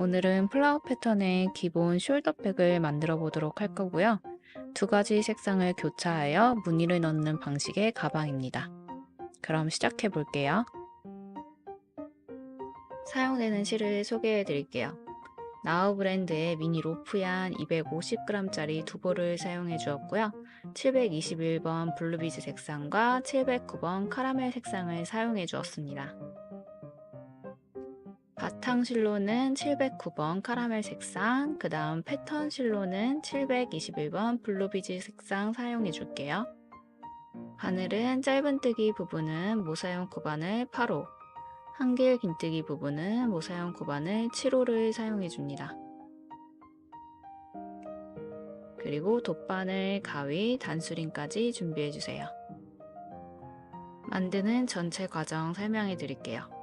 오늘은 플라워 패턴의 기본 숄더백을 만들어 보도록 할 거고요. 두 가지 색상을 교차하여 무늬를 넣는 방식의 가방입니다. 그럼 시작해 볼게요. 사용되는 실을 소개해 드릴게요. 나우 브랜드의 미니 로프얀 250g짜리 두 볼을 사용해 주었고요. 721번 블루비즈 색상과 709번 카라멜 색상을 사용해 주었습니다. 바탕 실로는 709번 카라멜 색상, 그 다음 패턴 실로는 721번 블루비즈 색상 사용해 줄게요. 바늘은 짧은뜨기 부분은 모사용 구반을 8호, 한길 긴뜨기 부분은 모사용 구반을 7호를 사용해 줍니다. 그리고 돗바늘, 가위, 단수림까지 준비해 주세요. 만드는 전체 과정 설명해 드릴게요.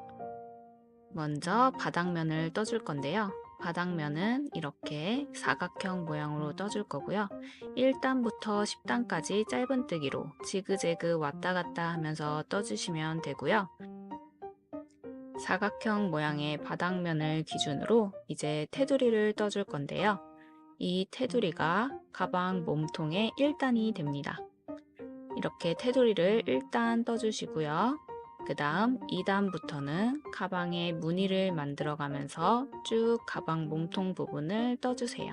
먼저 바닥면을 떠줄 건데요. 바닥면은 이렇게 사각형 모양으로 떠줄 거고요. 1단부터 10단까지 짧은뜨기로 지그재그 왔다 갔다 하면서 떠주시면 되고요. 사각형 모양의 바닥면을 기준으로 이제 테두리를 떠줄 건데요. 이 테두리가 가방 몸통의 1단이 됩니다. 이렇게 테두리를 1단 떠주시고요. 그 다음 2단부터는 가방에 무늬를 만들어 가면서 쭉 가방 몸통 부분을 떠주세요.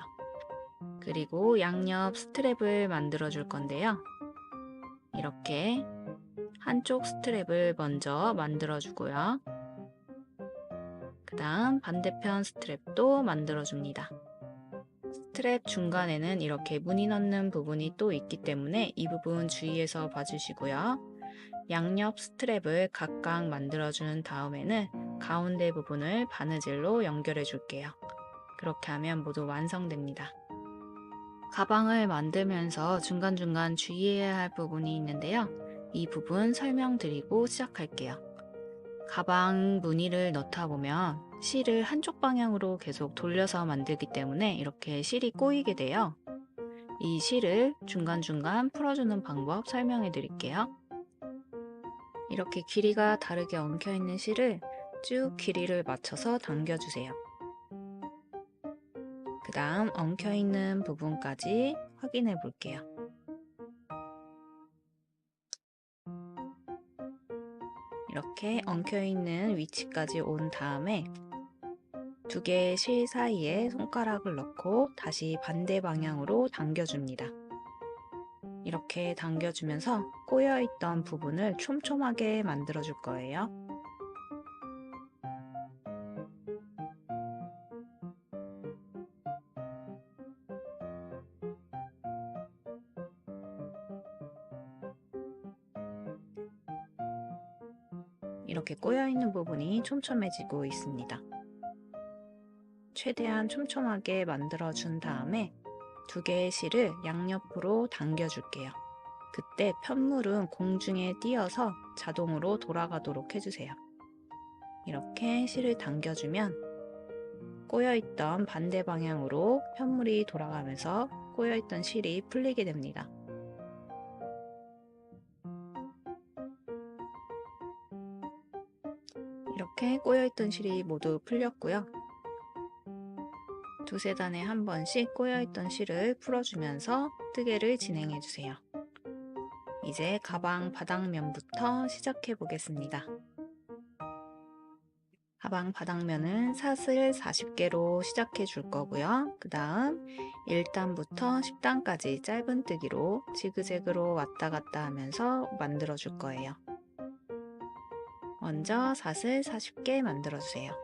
그리고 양옆 스트랩을 만들어 줄 건데요. 이렇게 한쪽 스트랩을 먼저 만들어 주고요. 그 다음 반대편 스트랩도 만들어 줍니다. 스트랩 중간에는 이렇게 무늬 넣는 부분이 또 있기 때문에 이 부분 주의해서 봐주시고요. 양옆 스트랩을 각각 만들어준 다음에는 가운데 부분을 바느질로 연결해 줄게요. 그렇게 하면 모두 완성됩니다. 가방을 만들면서 중간중간 주의해야 할 부분이 있는데요. 이 부분 설명드리고 시작할게요. 가방 무늬를 넣다 보면 실을 한쪽 방향으로 계속 돌려서 만들기 때문에 이렇게 실이 꼬이게 돼요. 이 실을 중간중간 풀어주는 방법 설명해 드릴게요. 이렇게 길이가 다르게 엉켜있는 실을 쭉 길이를 맞춰서 당겨주세요. 그 다음 엉켜있는 부분까지 확인해 볼게요. 이렇게 엉켜있는 위치까지 온 다음에 두 개의 실 사이에 손가락을 넣고 다시 반대 방향으로 당겨줍니다. 이렇게 당겨주면서 꼬여있던 부분을 촘촘하게 만들어줄 거예요. 이렇게 꼬여있는 부분이 촘촘해지고 있습니다. 최대한 촘촘하게 만들어준 다음에 두 개의 실을 양옆으로 당겨줄게요. 그때 편물은 공중에 띄어서 자동으로 돌아가도록 해주세요. 이렇게 실을 당겨주면 꼬여있던 반대 방향으로 편물이 돌아가면서 꼬여있던 실이 풀리게 됩니다. 이렇게 꼬여있던 실이 모두 풀렸고요. 두세 단에 한 번씩 꼬여있던 실을 풀어주면서 뜨개를 진행해주세요. 이제 가방 바닥면부터 시작해 보겠습니다. 가방 바닥면은 사슬 40개로 시작해 줄 거고요. 그 다음 1단부터 10단까지 짧은뜨기로 지그재그로 왔다 갔다 하면서 만들어 줄 거예요. 먼저 사슬 40개 만들어 주세요.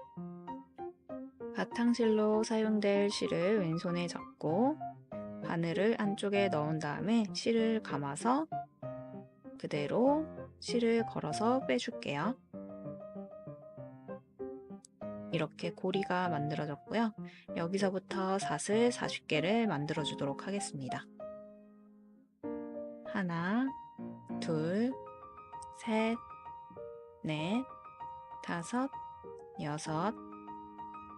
바탕실로 사용될 실을 왼손에 잡고 바늘을 안쪽에 넣은 다음에 실을 감아서 그대로 실을 걸어서 빼줄게요. 이렇게 고리가 만들어졌고요. 여기서부터 사슬 40개를 만들어 주도록 하겠습니다. 하나, 둘, 셋, 넷, 다섯, 여섯,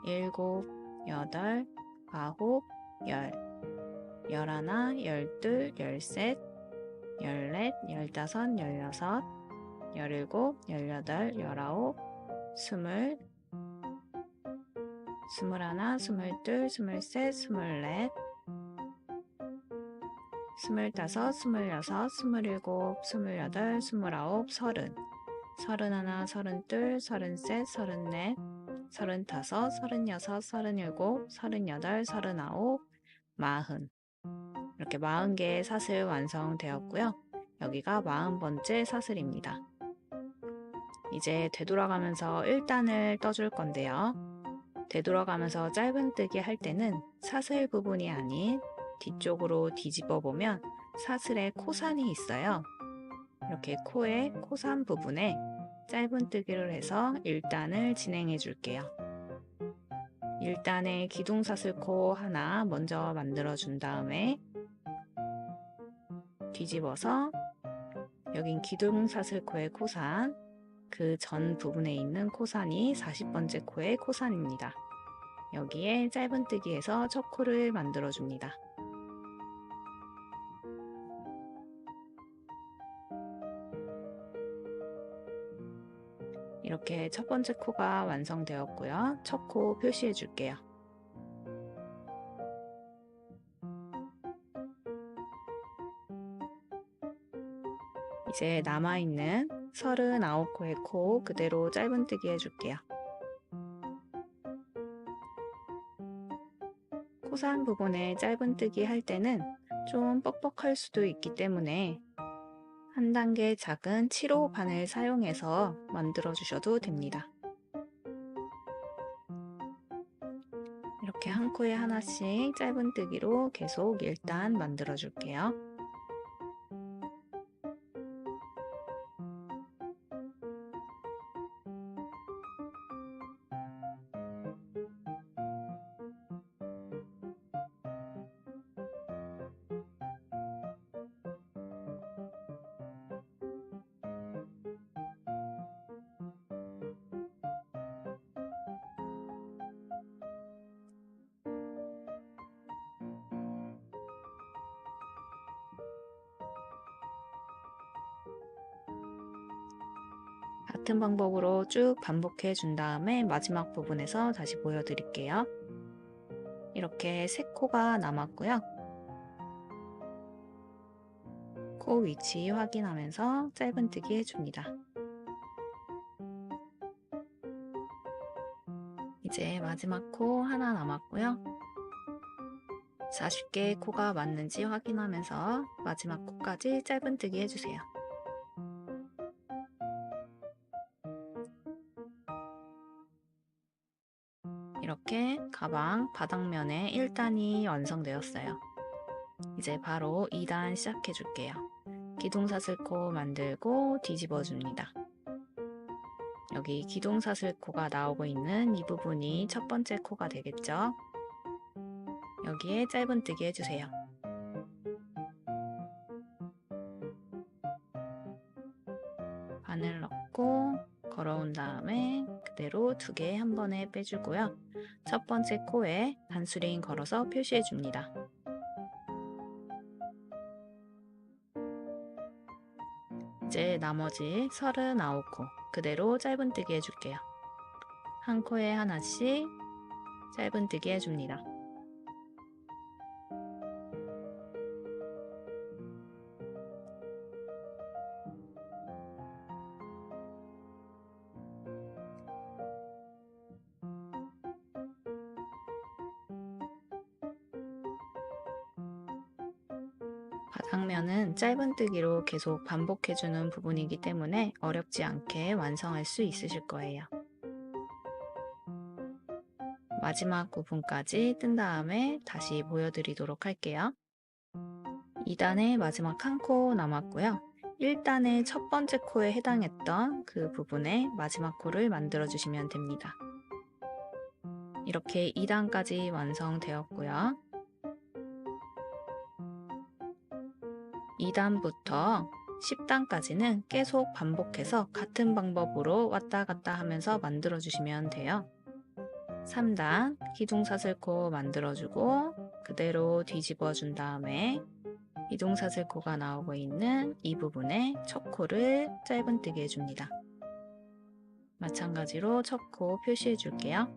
일곱, 여덟, 아홉, 열, 열하나, 열둘, 열셋, 열넷, 열다섯, 열여섯, 열일곱, 열여덟, 열아홉, 스물, 21, 22, 23, 24, 25, 26, 27, 28, 29, 30, 31, 32, 33, 34, 35, 36, 37, 38, 39, 40. 이렇게 40개의 사슬 완성되었고요. 여기가 40번째 사슬입니다. 이제 되돌아가면서 1단을 떠줄 건데요. 되돌아가면서 짧은뜨기 할 때는 사슬 부분이 아닌 뒤쪽으로 뒤집어 보면 사슬에 코산이 있어요. 이렇게 코의 코산 부분에 짧은뜨기를 해서 1단을 진행해 줄게요. 1단에 기둥사슬코 하나 먼저 만들어 준 다음에 뒤집어서 여긴 기둥사슬코의 코산, 그 전 부분에 있는 코산이 40번째 코의 코산입니다. 여기에 짧은뜨기에서 첫 코를 만들어 줍니다. 이렇게 첫 번째 코가 완성되었고요. 첫 코 표시해 줄게요. 이제 남아있는 39코의 코 그대로 짧은뜨기 해줄게요. 코산 부분에 짧은뜨기 할 때는 좀 뻑뻑할 수도 있기 때문에 한 단계 작은 7호 바늘 사용해서 만들어 주셔도 됩니다. 이렇게 한 코에 하나씩 짧은뜨기로 계속 1단 만들어 줄게요. 같은 방법으로 쭉 반복해 준 다음에 마지막 부분에서 다시 보여드릴게요. 이렇게 3코가 남았고요. 코 위치 확인하면서 짧은뜨기 해줍니다. 이제 마지막 코 하나 남았고요. 40개의 코가 맞는지 확인하면서 마지막 코까지 짧은뜨기 해주세요. 이렇게 가방 바닥면에 1단이 완성되었어요. 이제 바로 2단 시작해 줄게요. 기둥사슬코 만들고 뒤집어 줍니다. 여기 기둥사슬코가 나오고 있는 이 부분이 첫 번째 코가 되겠죠? 여기에 짧은뜨기 해주세요. 바늘 넣고 걸어온 다음에 그대로 2개 한 번에 빼주고요. 첫 번째 코에 반스링 걸어서 표시해 줍니다. 이제 나머지 39코 그대로 짧은뜨기 해줄게요. 한 코에 하나씩 짧은뜨기 해줍니다. 바닥면은 짧은뜨기로 계속 반복해주는 부분이기 때문에 어렵지 않게 완성할 수 있으실 거예요. 마지막 부분까지 뜬 다음에 다시 보여드리도록 할게요. 2단의 마지막 한 코 남았고요. 1단의 첫 번째 코에 해당했던 그 부분에 마지막 코를 만들어 주시면 됩니다. 이렇게 2단까지 완성되었고요. 2단부터 10단까지는 계속 반복해서 같은 방법으로 왔다 갔다 하면서 만들어 주시면 돼요. 3단 기둥사슬코 만들어주고 그대로 뒤집어 준 다음에 기둥사슬코가 나오고 있는 이 부분에 첫 코를 짧은뜨기 해줍니다. 마찬가지로 첫 코 표시해 줄게요.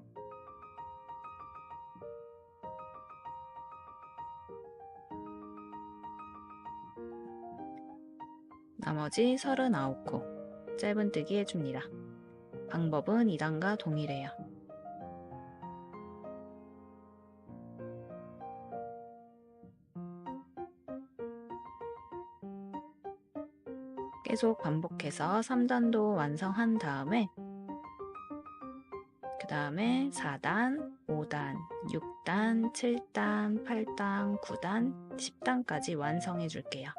나머지 39코 짧은뜨기 해줍니다. 방법은 2단과 동일해요. 계속 반복해서 3단도 완성한 다음에 그 다음에 4단, 5단, 6단, 7단, 8단, 9단, 10단까지 완성해 줄게요.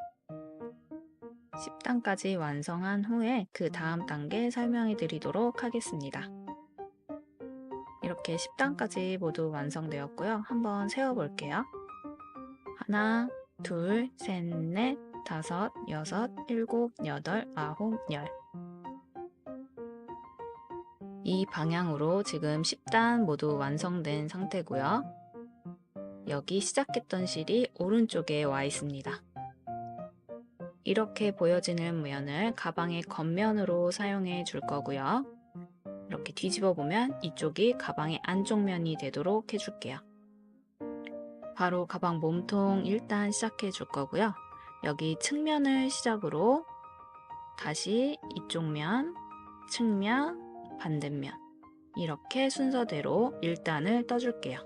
10단까지 완성한 후에 그 다음 단계 설명해 드리도록 하겠습니다. 이렇게 10단까지 모두 완성되었고요. 한번 세어 볼게요. 하나, 둘, 셋, 넷, 다섯, 여섯, 일곱, 여덟, 아홉, 열. 이 방향으로 지금 10단 모두 완성된 상태고요. 여기 시작했던 실이 오른쪽에 와 있습니다. 이렇게 보여지는 면을 가방의 겉면으로 사용해 줄 거고요. 이렇게 뒤집어 보면 이쪽이 가방의 안쪽 면이 되도록 해줄게요. 바로 가방 몸통 일단 시작해 줄 거고요. 여기 측면을 시작으로 다시 이쪽 면, 측면, 반대면 이렇게 순서대로 1단을 떠줄게요.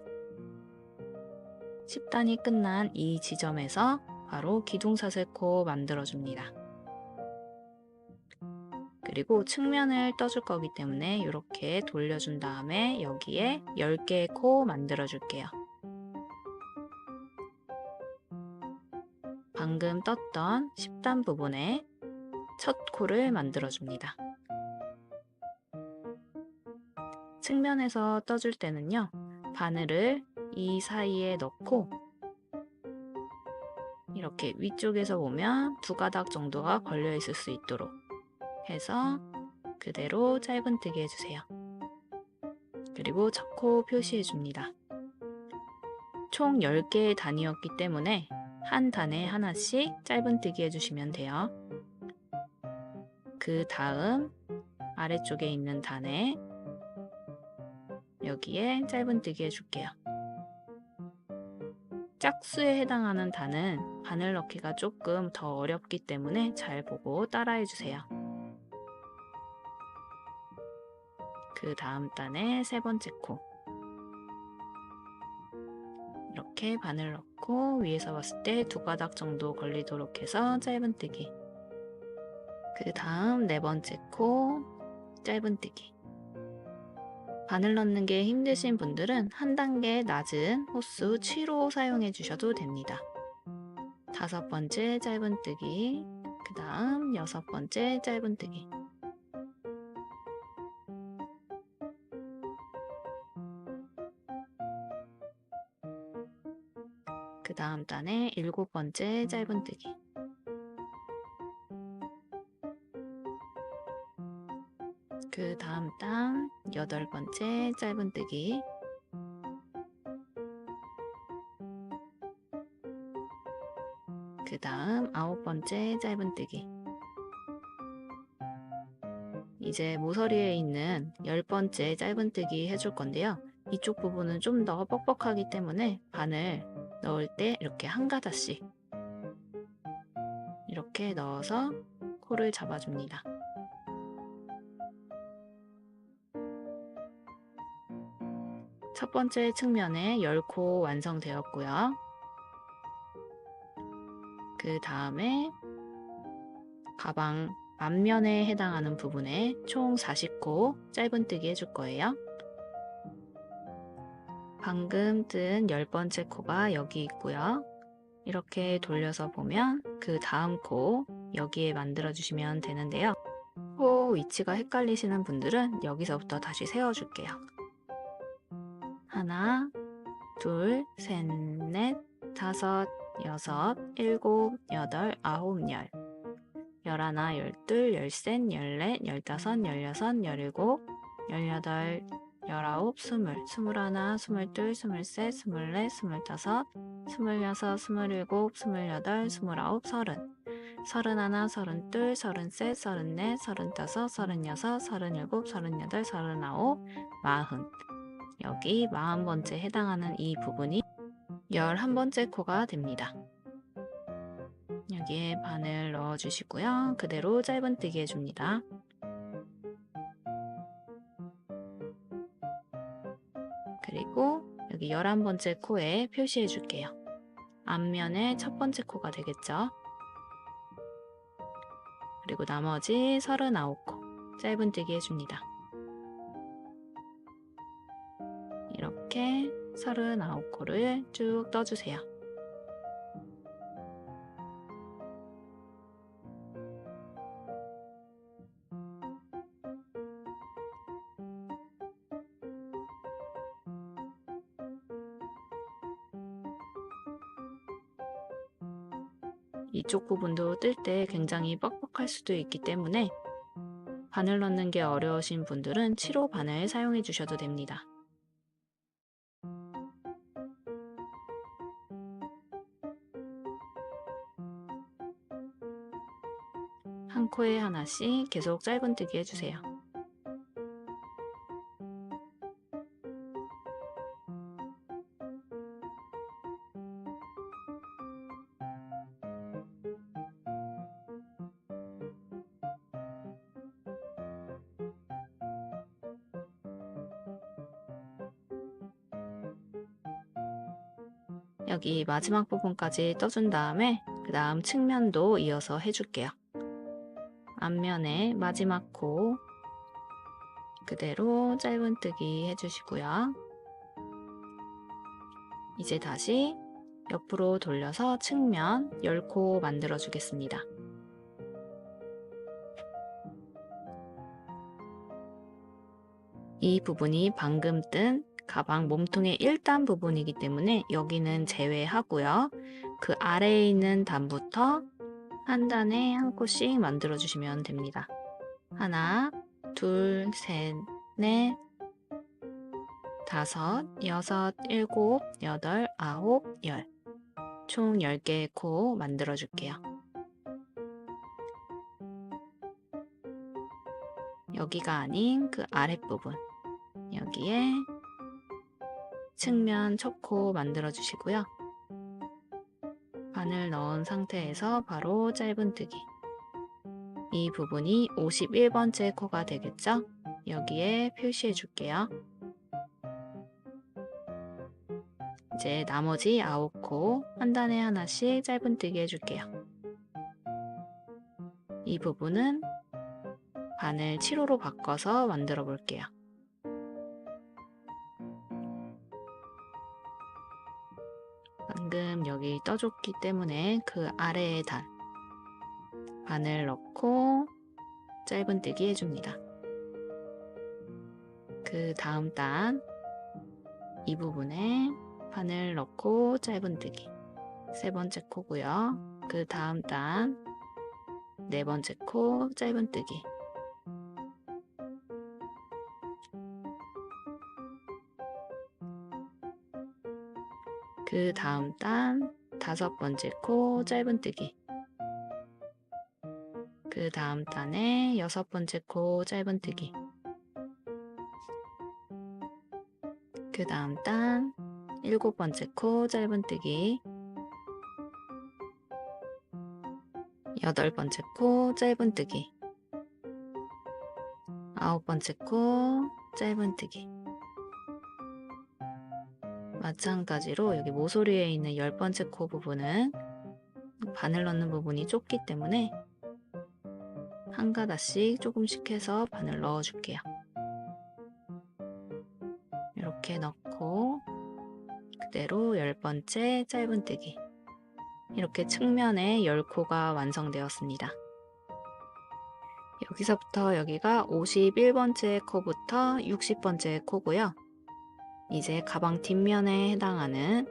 10단이 끝난 이 지점에서 바로 기둥사슬코 만들어줍니다. 그리고 측면을 떠줄 거기 때문에 이렇게 돌려준 다음에 여기에 10개의 코 만들어줄게요. 방금 떴던 10단 부분에 첫 코를 만들어줍니다. 측면에서 떠줄 때는요, 바늘을 이 사이에 넣고 이렇게 위쪽에서 보면 2가닥 정도가 걸려 있을 수 있도록 해서 그대로 짧은뜨기 해주세요. 그리고 첫 코 표시해 줍니다. 총 10개의 단이었기 때문에 한 단에 하나씩 짧은뜨기 해주시면 돼요. 그 다음 아래쪽에 있는 단에 여기에 짧은뜨기 해줄게요. 짝수에 해당하는 단은 바늘 넣기가 조금 더 어렵기 때문에 잘 보고 따라해 주세요. 그 다음 단에 3번째 코 이렇게 바늘 넣고 위에서 봤을 때 2가닥 정도 걸리도록 해서 짧은뜨기. 그 다음 4번째 코 짧은뜨기. 바늘 넣는 게 힘드신 분들은 한 단계 낮은 호수 7호 사용해 주셔도 됩니다. 5번째 짧은뜨기, 그 다음 6번째 짧은뜨기. 그 다음 단에 7번째 짧은뜨기. 그 다음 단 8번째 짧은뜨기. 그 다음 9번째 짧은뜨기. 이제 모서리에 있는 10번째 짧은뜨기 해줄 건데요. 이쪽 부분은 좀 더 뻑뻑하기 때문에 바늘 넣을 때 이렇게 한 가닥씩 이렇게 넣어서 코를 잡아줍니다. 첫 번째 측면에 10코 완성되었고요. 그 다음에 가방 앞면에 해당하는 부분에 총 40코 짧은뜨기 해줄 거예요. 방금 뜬 10번째 코가 여기 있고요. 이렇게 돌려서 보면 그 다음 코 여기에 만들어 주시면 되는데요. 코 위치가 헷갈리시는 분들은 여기서부터 다시 세워줄게요. 하나, 둘, 셋, 넷, 다섯, 여섯, 일곱, 여덟, 아홉, 열. 11, 12, 13, 14, 15, 16, 17, 18, 19, 20, 21, 22, 23, 24, 25, 26, 27, 28, 29, 30, 31, 32, 33, 34, 35, 36, 37, 38, 39, 40. 여기 40번째 해당하는 이 부분이 11번째 코가 됩니다. 여기에 바늘 넣어주시고요. 그대로 짧은뜨기 해줍니다. 그리고 여기 11번째 코에 표시해 줄게요. 앞면에 첫 번째 코가 되겠죠. 그리고 나머지 39코 짧은뜨기 해줍니다. 이렇게 39코를 쭉 떠주세요. 이쪽 부분도 뜰 때 굉장히 뻑뻑할 수도 있기 때문에 바늘 넣는 게 어려우신 분들은 7호 바늘 사용해 주셔도 됩니다. 한 코에 하나씩 계속 짧은뜨기 해주세요. 여기 마지막 부분까지 떠준 다음에 그 다음 측면도 이어서 해줄게요. 앞면에 마지막 코 그대로 짧은뜨기 해주시고요. 이제 다시 옆으로 돌려서 측면 10코 만들어 주겠습니다. 이 부분이 방금 뜬 가방 몸통의 1단 부분이기 때문에 여기는 제외하고요. 그 아래에 있는 단부터 한 단에 한 코씩 만들어 주시면 됩니다. 하나, 둘, 셋, 넷, 다섯, 여섯, 일곱, 여덟, 아홉, 열. 총 10개의 코 만들어 줄게요. 여기가 아닌 그 아랫부분. 여기에 측면 첫 코 만들어 주시고요. 바늘 넣은 상태에서 바로 짧은뜨기. 이 부분이 51번째 코가 되겠죠? 여기에 표시해 줄게요. 이제 나머지 9코 한 단에 하나씩 짧은뜨기 해줄게요. 이 부분은 바늘 7호로 바꿔서 만들어 볼게요. 방금 여기 떠줬기 때문에 그 아래에 단 바늘 넣고 짧은뜨기 해줍니다. 그 다음 단 이 부분에 바늘 넣고 짧은뜨기. 세 번째 코고요. 그 다음 단 네 번째 코 짧은뜨기. 그 다음 단 다섯 번째 코 짧은뜨기. 그 다음 단에 여섯 번째 코 짧은뜨기. 그 다음 단 일곱 번째 코 짧은뜨기. 여덟 번째 코 짧은뜨기. 아홉 번째 코 짧은뜨기. 마찬가지로 여기 모서리에 있는 10번째 코 부분은 바늘 넣는 부분이 좁기 때문에 한 가닥씩 조금씩 해서 바늘 넣어줄게요. 이렇게 넣고 그대로 10번째 짧은뜨기. 이렇게 측면에 10코가 완성되었습니다. 여기서부터 여기가 51번째 코부터 60번째 코고요. 이제 가방 뒷면에 해당하는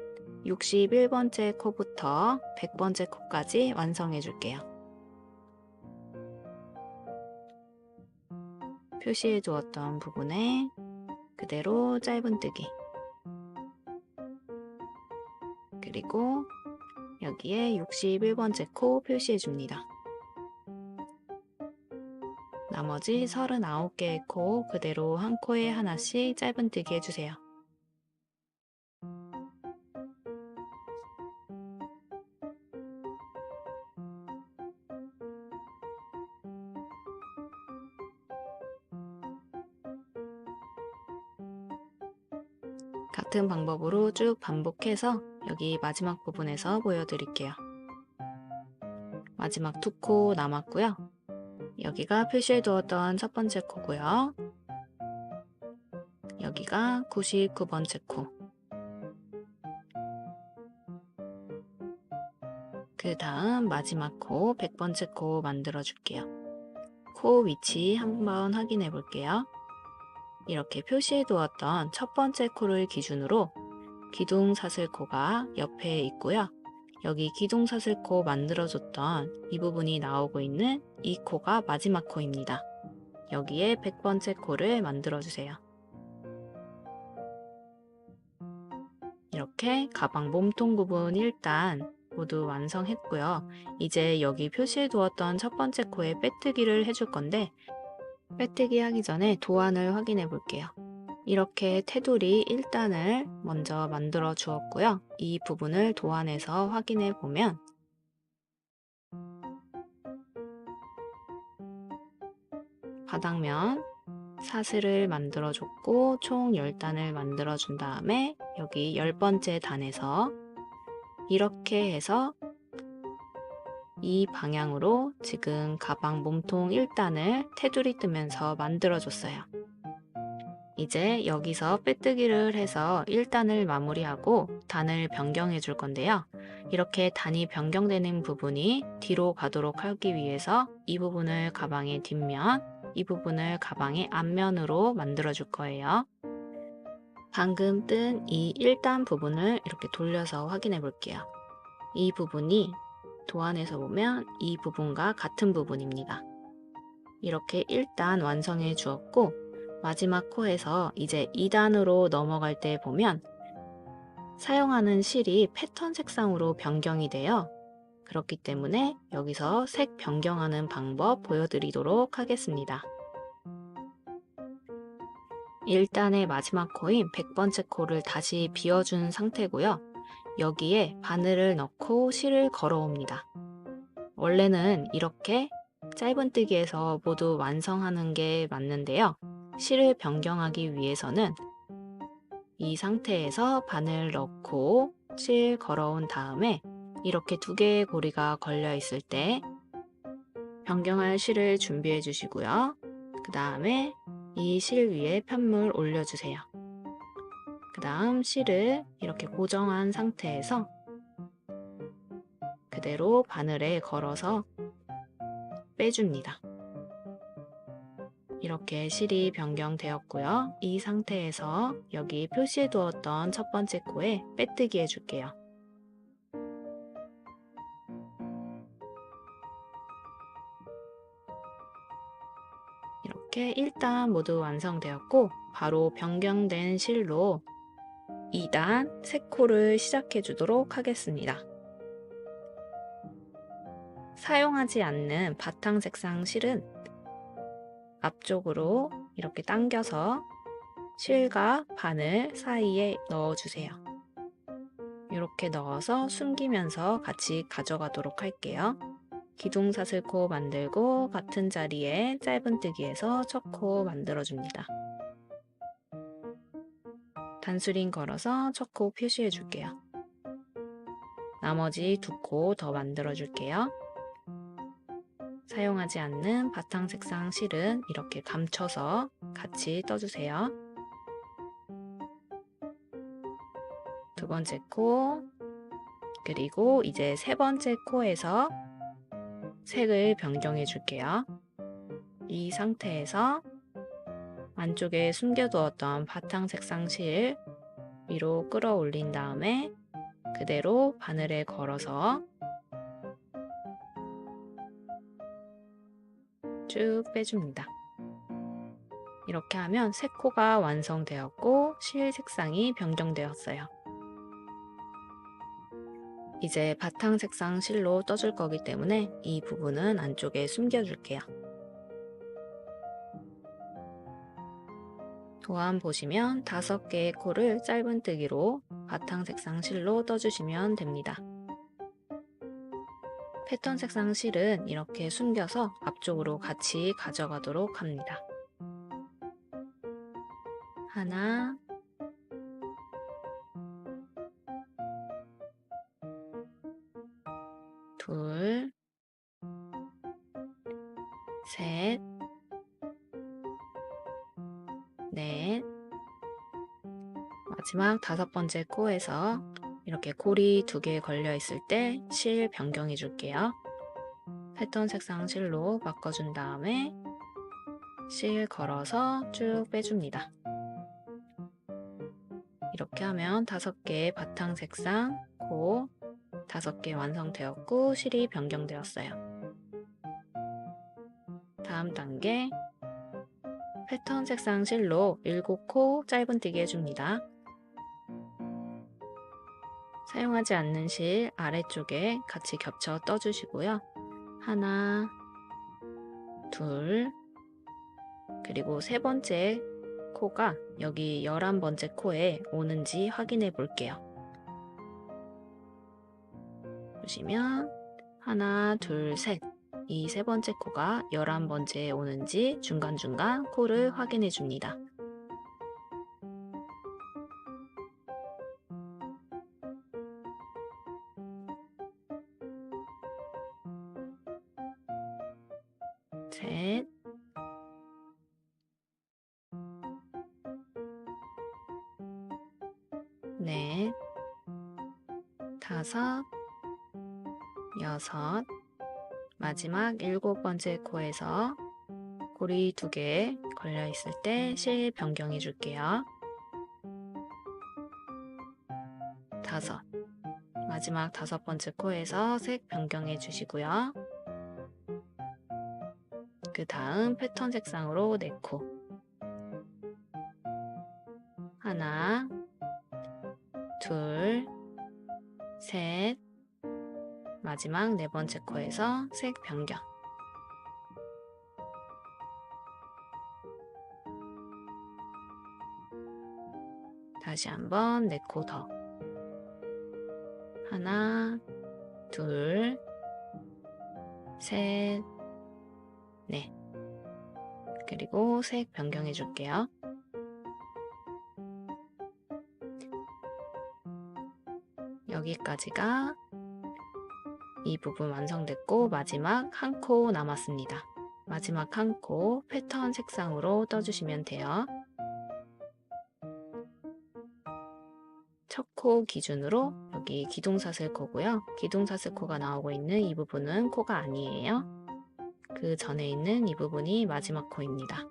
61번째 코부터 100번째 코까지 완성해 줄게요. 표시해 두었던 부분에 그대로 짧은뜨기. 그리고 여기에 61번째 코 표시해 줍니다. 나머지 39개의 코 그대로 한 코에 하나씩 짧은뜨기 해주세요. 같은 방법으로 쭉 반복해서 여기 마지막 부분에서 보여드릴게요. 마지막 2코 남았고요. 여기가 표시해 두었던 첫 번째 코고요. 여기가 99번째 코. 그 다음 마지막 코 100번째 코 만들어 줄게요. 코 위치 한번 확인해 볼게요. 이렇게 표시해 두었던 첫 번째 코를 기준으로 기둥사슬코가 옆에 있고요. 여기 기둥사슬코 만들어줬던 이 부분이 나오고 있는 이 코가 마지막 코입니다. 여기에 100번째 코를 만들어주세요. 이렇게 가방 몸통 부분 일단 모두 완성했고요. 이제 여기 표시해 두었던 첫 번째 코에 빼뜨기를 해줄 건데 빼뜨기 하기 전에 도안을 확인해 볼게요. 이렇게 테두리 1단을 먼저 만들어 주었고요. 이 부분을 도안에서 확인해 보면 바닥면 사슬을 만들어 줬고 총 10단을 만들어 준 다음에 여기 10번째 단에서 이렇게 해서 이 방향으로 지금 가방 몸통 1단을 테두리 뜨면서 만들어 줬어요. 이제 여기서 빼뜨기를 해서 1단을 마무리하고 단을 변경해 줄 건데요. 이렇게 단이 변경되는 부분이 뒤로 가도록 하기 위해서 이 부분을 가방의 뒷면, 이 부분을 가방의 앞면으로 만들어 줄 거예요. 방금 뜬 이 1단 부분을 이렇게 돌려서 확인해 볼게요. 이 부분이 도안에서 보면 이 부분과 같은 부분입니다. 이렇게 1단 완성해 주었고 마지막 코에서 이제 2단으로 넘어갈 때 보면 사용하는 실이 패턴 색상으로 변경이 돼요. 그렇기 때문에 여기서 색 변경하는 방법 보여드리도록 하겠습니다. 1단의 마지막 코인 100번째 코를 다시 비워준 상태고요. 여기에 바늘을 넣고 실을 걸어옵니다. 원래는 이렇게 짧은뜨기에서 모두 완성하는 게 맞는데요. 실을 변경하기 위해서는 이 상태에서 바늘 넣고 실 걸어온 다음에 이렇게 2개의 고리가 걸려 있을 때 변경할 실을 준비해 주시고요. 그 다음에 이 실 위에 편물 올려주세요. 그 다음 실을 이렇게 고정한 상태에서 그대로 바늘에 걸어서 빼줍니다. 이렇게 실이 변경되었고요. 이 상태에서 여기 표시해 두었던 첫 번째 코에 빼뜨기 해줄게요. 이렇게 1단 모두 완성되었고 바로 변경된 실로 2단 3코를 시작해 주도록 하겠습니다. 사용하지 않는 바탕 색상 실은 앞쪽으로 이렇게 당겨서 실과 바늘 사이에 넣어주세요. 이렇게 넣어서 숨기면서 같이 가져가도록 할게요. 기둥사슬코 만들고 같은 자리에 짧은뜨기에서 첫 코 만들어줍니다. 단수링 걸어서 첫 코 표시해 줄게요. 나머지 2코 더 만들어 줄게요. 사용하지 않는 바탕 색상 실은 이렇게 감춰서 같이 떠주세요. 2번째 코, 그리고 이제 3번째 코에서 색을 변경해 줄게요. 이 상태에서 안쪽에 숨겨두었던 바탕 색상 실 위로 끌어올린 다음에 그대로 바늘에 걸어서 쭉 빼줍니다. 이렇게 하면 3코가 완성되었고 실 색상이 변경되었어요. 이제 바탕 색상 실로 떠줄 거기 때문에 이 부분은 안쪽에 숨겨줄게요. 도안 보시면 5개의 코를 짧은뜨기로 바탕 색상 실로 떠주시면 됩니다. 패턴 색상 실은 이렇게 숨겨서 앞쪽으로 같이 가져가도록 합니다. 하나, 둘, 셋, 넷, 마지막 5번째 코에서 이렇게 고리 2개 걸려 있을 때 실 변경해 줄게요. 패턴 색상 실로 바꿔준 다음에 실 걸어서 쭉 빼줍니다. 이렇게 하면 5개의 바탕 색상 코 5개 완성되었고 실이 변경되었어요. 다음 단계 패턴 색상 실로 7코 짧은뜨기 해줍니다. 사용하지 않는 실 아래쪽에 같이 겹쳐 떠주시고요. 하나, 둘, 그리고 3번째 코가 여기 11번째 코에 오는지 확인해 볼게요. 보시면 하나, 둘, 셋. 이 3번째 코가 11번째에 오는지 중간중간 코를 확인해 줍니다. 셋, 넷, 5, 6, 마지막 7번째 코에서 고리 2개 걸려 있을 때 실 변경해 줄게요. 5, 마지막 5번째 코에서 색 변경해 주시고요. 그 다음 패턴 색상으로 4코. 하나, 둘, 셋, 마지막 4번째 코에서 색 변경. 다시 한번 4코 더. 하나, 둘, 셋, 넷. 그리고 색 변경해 줄게요. 여기까지가 이 부분 완성됐고 마지막 한 코 남았습니다. 마지막 한 코 패턴 색상으로 떠주시면 돼요. 첫 코 기준으로 여기 기둥사슬코고요. 기둥사슬코가 나오고 있는 이 부분은 코가 아니에요. 그 전에 있는 이 부분이 마지막 코입니다.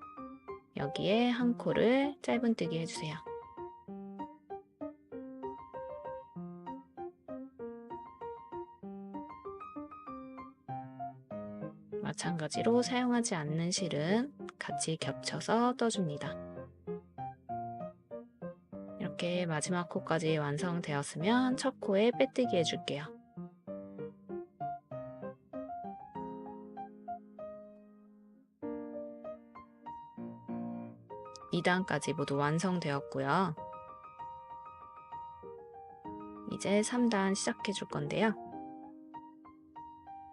여기에 한 코를 짧은뜨기 해주세요. 마찬가지로 사용하지 않는 실은 같이 겹쳐서 떠줍니다. 이렇게 마지막 코까지 완성되었으면 첫 코에 빼뜨기 해줄게요. (2단까지) 모두 완성되었고요. 이제 3단 시작해 줄 건데요.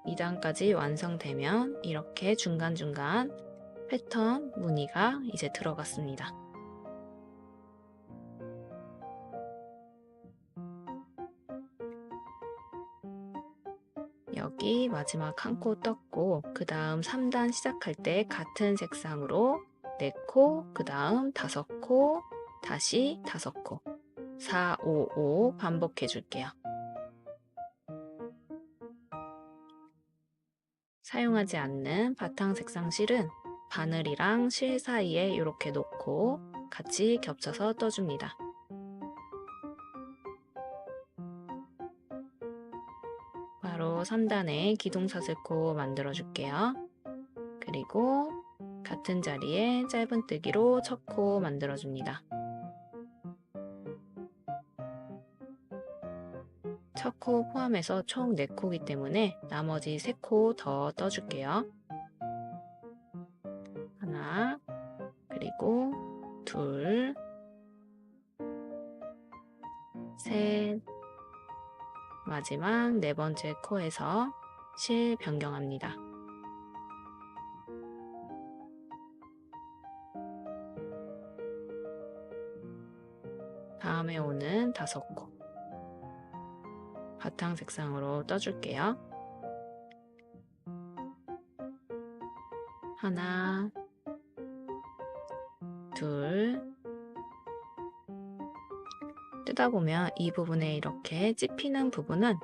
2단까지 완성되면 이렇게 중간중간 패턴 무늬가 이제 들어갔습니다. 여기 마지막 한 코 떴고 그 다음 3단 시작할 때 같은 색상으로 4코, 그 다음 5코, 다시 5코 4, 5, 5 반복해 줄게요. 사용하지 않는 바탕 색상 실은 바늘이랑 실 사이에 이렇게 놓고 같이 겹쳐서 떠줍니다. 바로 3단에 기둥사슬코 만들어 줄게요. 그리고 같은 자리에 짧은뜨기로 첫 코 만들어 줍니다. 첫 코 포함해서 총 4코이기 때문에 나머지 3코 더 떠줄게요. 하나, 그리고 둘, 셋, 마지막 4번째 코에서 실 변경합니다. 다음에 오는 5코 바탕 색상으로 떠줄게요. 하나, 둘. 뜨다 보면 이 부분에 이렇게 찝히는 부분은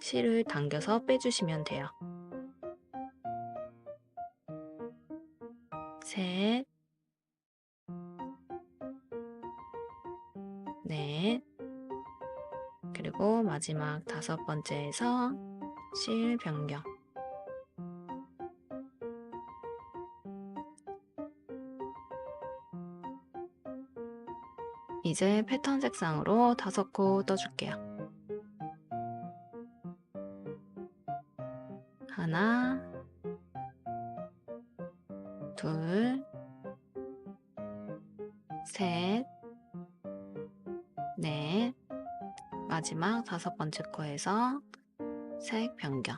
실을 당겨서 빼주시면 돼요. 셋, 넷, 그리고 마지막 5번째에서 실 변경. 이제 패턴 색상으로 5코 떠줄게요. 하나, 둘, 셋, 넷, 마지막 5번째 코에서 색 변경.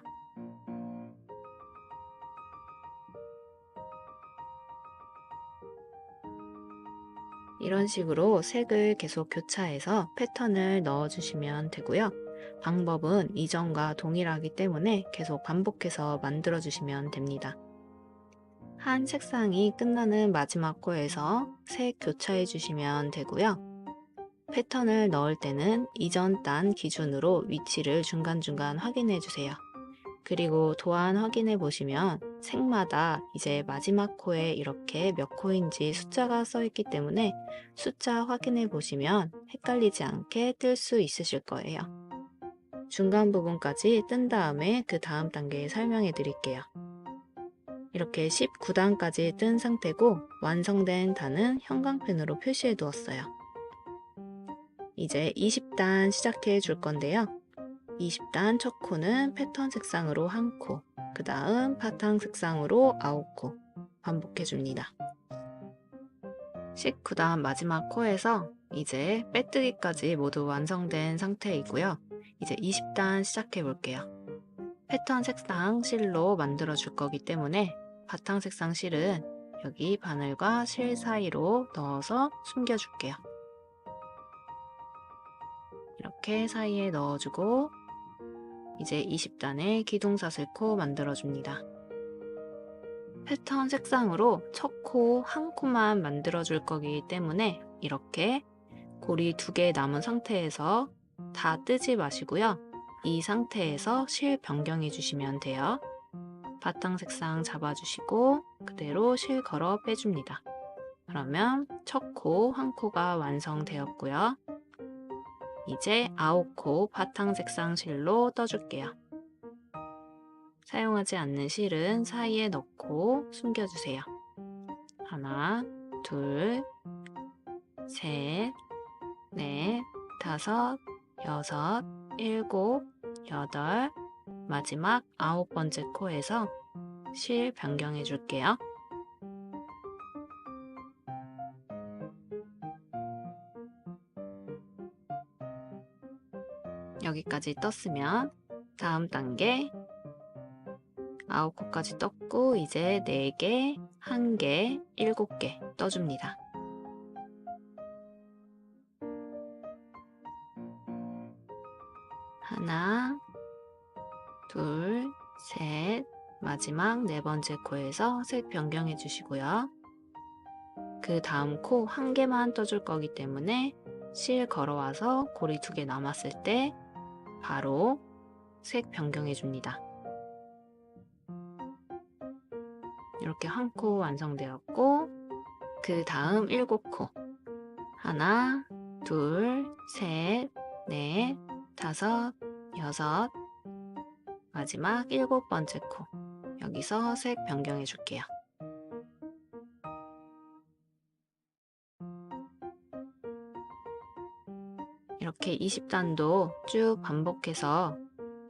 이런 식으로 색을 계속 교차해서 패턴을 넣어주시면 되고요. 방법은 이전과 동일하기 때문에 계속 반복해서 만들어주시면 됩니다. 한 색상이 끝나는 마지막 코에서 색 교차해 주시면 되고요. 패턴을 넣을 때는 이전 단 기준으로 위치를 중간중간 확인해 주세요. 그리고 도안 확인해 보시면 색마다 이제 마지막 코에 이렇게 몇 코인지 숫자가 써 있기 때문에 숫자 확인해 보시면 헷갈리지 않게 뜰 수 있으실 거예요. 중간 부분까지 뜬 다음에 그 다음 단계 설명해 드릴게요. 이렇게 19단까지 뜬 상태고 완성된 단은 형광펜으로 표시해 두었어요. 이제 20단 시작해 줄 건데요. 20단 첫 코는 패턴 색상으로 1코, 그 다음 바탕 색상으로 9코 반복해 줍니다. 19단 마지막 코에서 이제 빼뜨기까지 모두 완성된 상태이고요. 이제 20단 시작해 볼게요. 패턴 색상 실로 만들어 줄 거기 때문에 바탕 색상 실은 여기 바늘과 실 사이로 넣어서 숨겨 줄게요. 이렇게 사이에 넣어주고 이제 20단의 기둥사슬코 만들어줍니다. 패턴 색상으로 첫 코 한 코만 만들어줄 거기 때문에 이렇게 고리 2개 남은 상태에서 다 뜨지 마시고요. 이 상태에서 실 변경해 주시면 돼요. 바탕 색상 잡아주시고 그대로 실 걸어 빼줍니다. 그러면 첫 코 한 코가 완성되었고요. 이제 9코 바탕 색상 실로 떠줄게요. 사용하지 않는 실은 사이에 넣고 숨겨주세요. 하나, 둘, 셋, 넷, 다섯, 여섯, 일곱, 여덟, 마지막 9번째 코에서 실 변경해 줄게요. 여기까지 떴으면 다음 단계 9코까지 떴고 이제 4개, 1개, 7개 떠줍니다. 하나, 둘, 셋, 마지막 4번째 코에서 색 변경해 주시고요. 그 다음 코 1개만 떠줄 거기 때문에 실 걸어와서 고리 2개 남았을 때 바로 색 변경해 줍니다. 이렇게 1코 완성되었고 그 다음 7코 하나, 둘, 셋, 넷, 다섯, 여섯, 마지막 7번째 코 여기서 색 변경해 줄게요. 이렇게 20단도 쭉 반복해서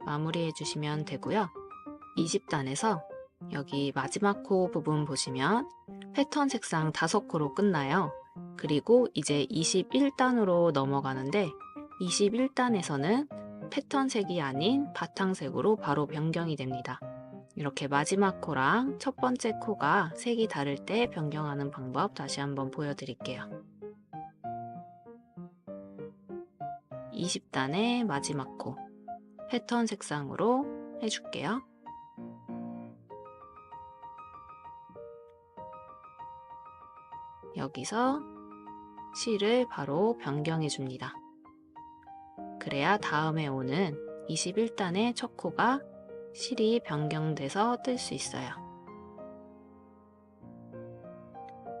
마무리해 주시면 되고요. 20단에서 여기 마지막 코 부분 보시면 패턴 색상 5코로 끝나요. 그리고 이제 21단으로 넘어가는데 21단에서는 패턴 색이 아닌 바탕색으로 바로 변경이 됩니다. 이렇게 마지막 코랑 첫 번째 코가 색이 다를 때 변경하는 방법 다시 한번 보여드릴게요. 20단의 마지막 코 패턴 색상으로 해줄게요. 여기서 실을 바로 변경해 줍니다. 그래야 다음에 오는 21단의 첫 코가 실이 변경돼서 뜰 수 있어요.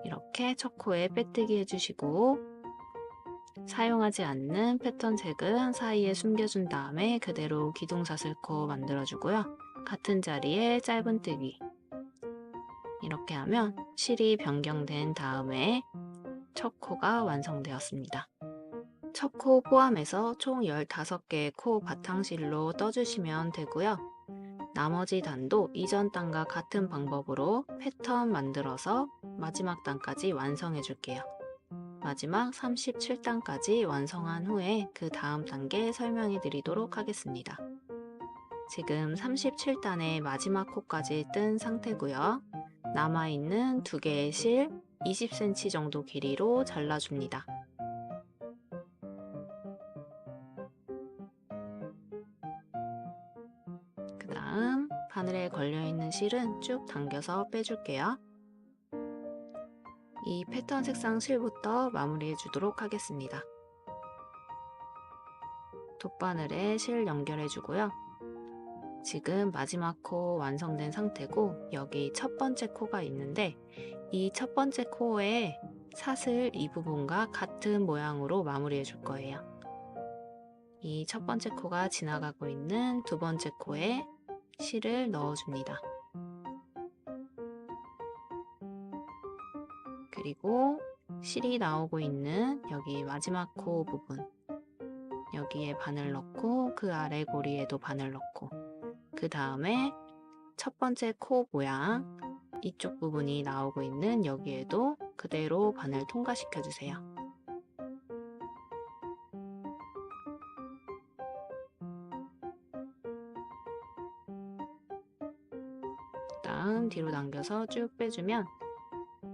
이렇게 첫 코에 빼뜨기 해주시고 사용하지 않는 패턴 색은 사이에 숨겨준 다음에 그대로 기둥사슬코 만들어주고요. 같은 자리에 짧은뜨기 이렇게 하면 실이 변경된 다음에 첫 코가 완성되었습니다. 첫 코 포함해서 총 15개의 코 바탕실로 떠주시면 되고요. 나머지 단도 이전 단과 같은 방법으로 패턴 만들어서 마지막 단까지 완성해 줄게요. 마지막 37단까지 완성한 후에 그 다음 단계 설명해 드리도록 하겠습니다. 지금 37단의 마지막 코까지 뜬 상태고요. 남아있는 2개의 실 20cm 정도 길이로 잘라줍니다. 그 다음 바늘에 걸려있는 실은 쭉 당겨서 빼줄게요. 이 패턴 색상 실부터 마무리해 주도록 하겠습니다. 돗바늘에 실 연결해 주고요. 지금 마지막 코 완성된 상태고 여기 첫 번째 코가 있는데 이 첫 번째 코에 사슬 이 부분과 같은 모양으로 마무리해 줄 거예요. 이 첫 번째 코가 지나가고 있는 두 번째 코에 실을 넣어줍니다. 그리고 실이 나오고 있는 여기 마지막 코 부분 여기에 바늘 넣고 그 아래 고리에도 바늘 넣고 그 다음에 첫 번째 코 모양 이쪽 부분이 나오고 있는 여기에도 그대로 바늘 통과시켜 주세요. 다음 뒤로 당겨서 쭉 빼주면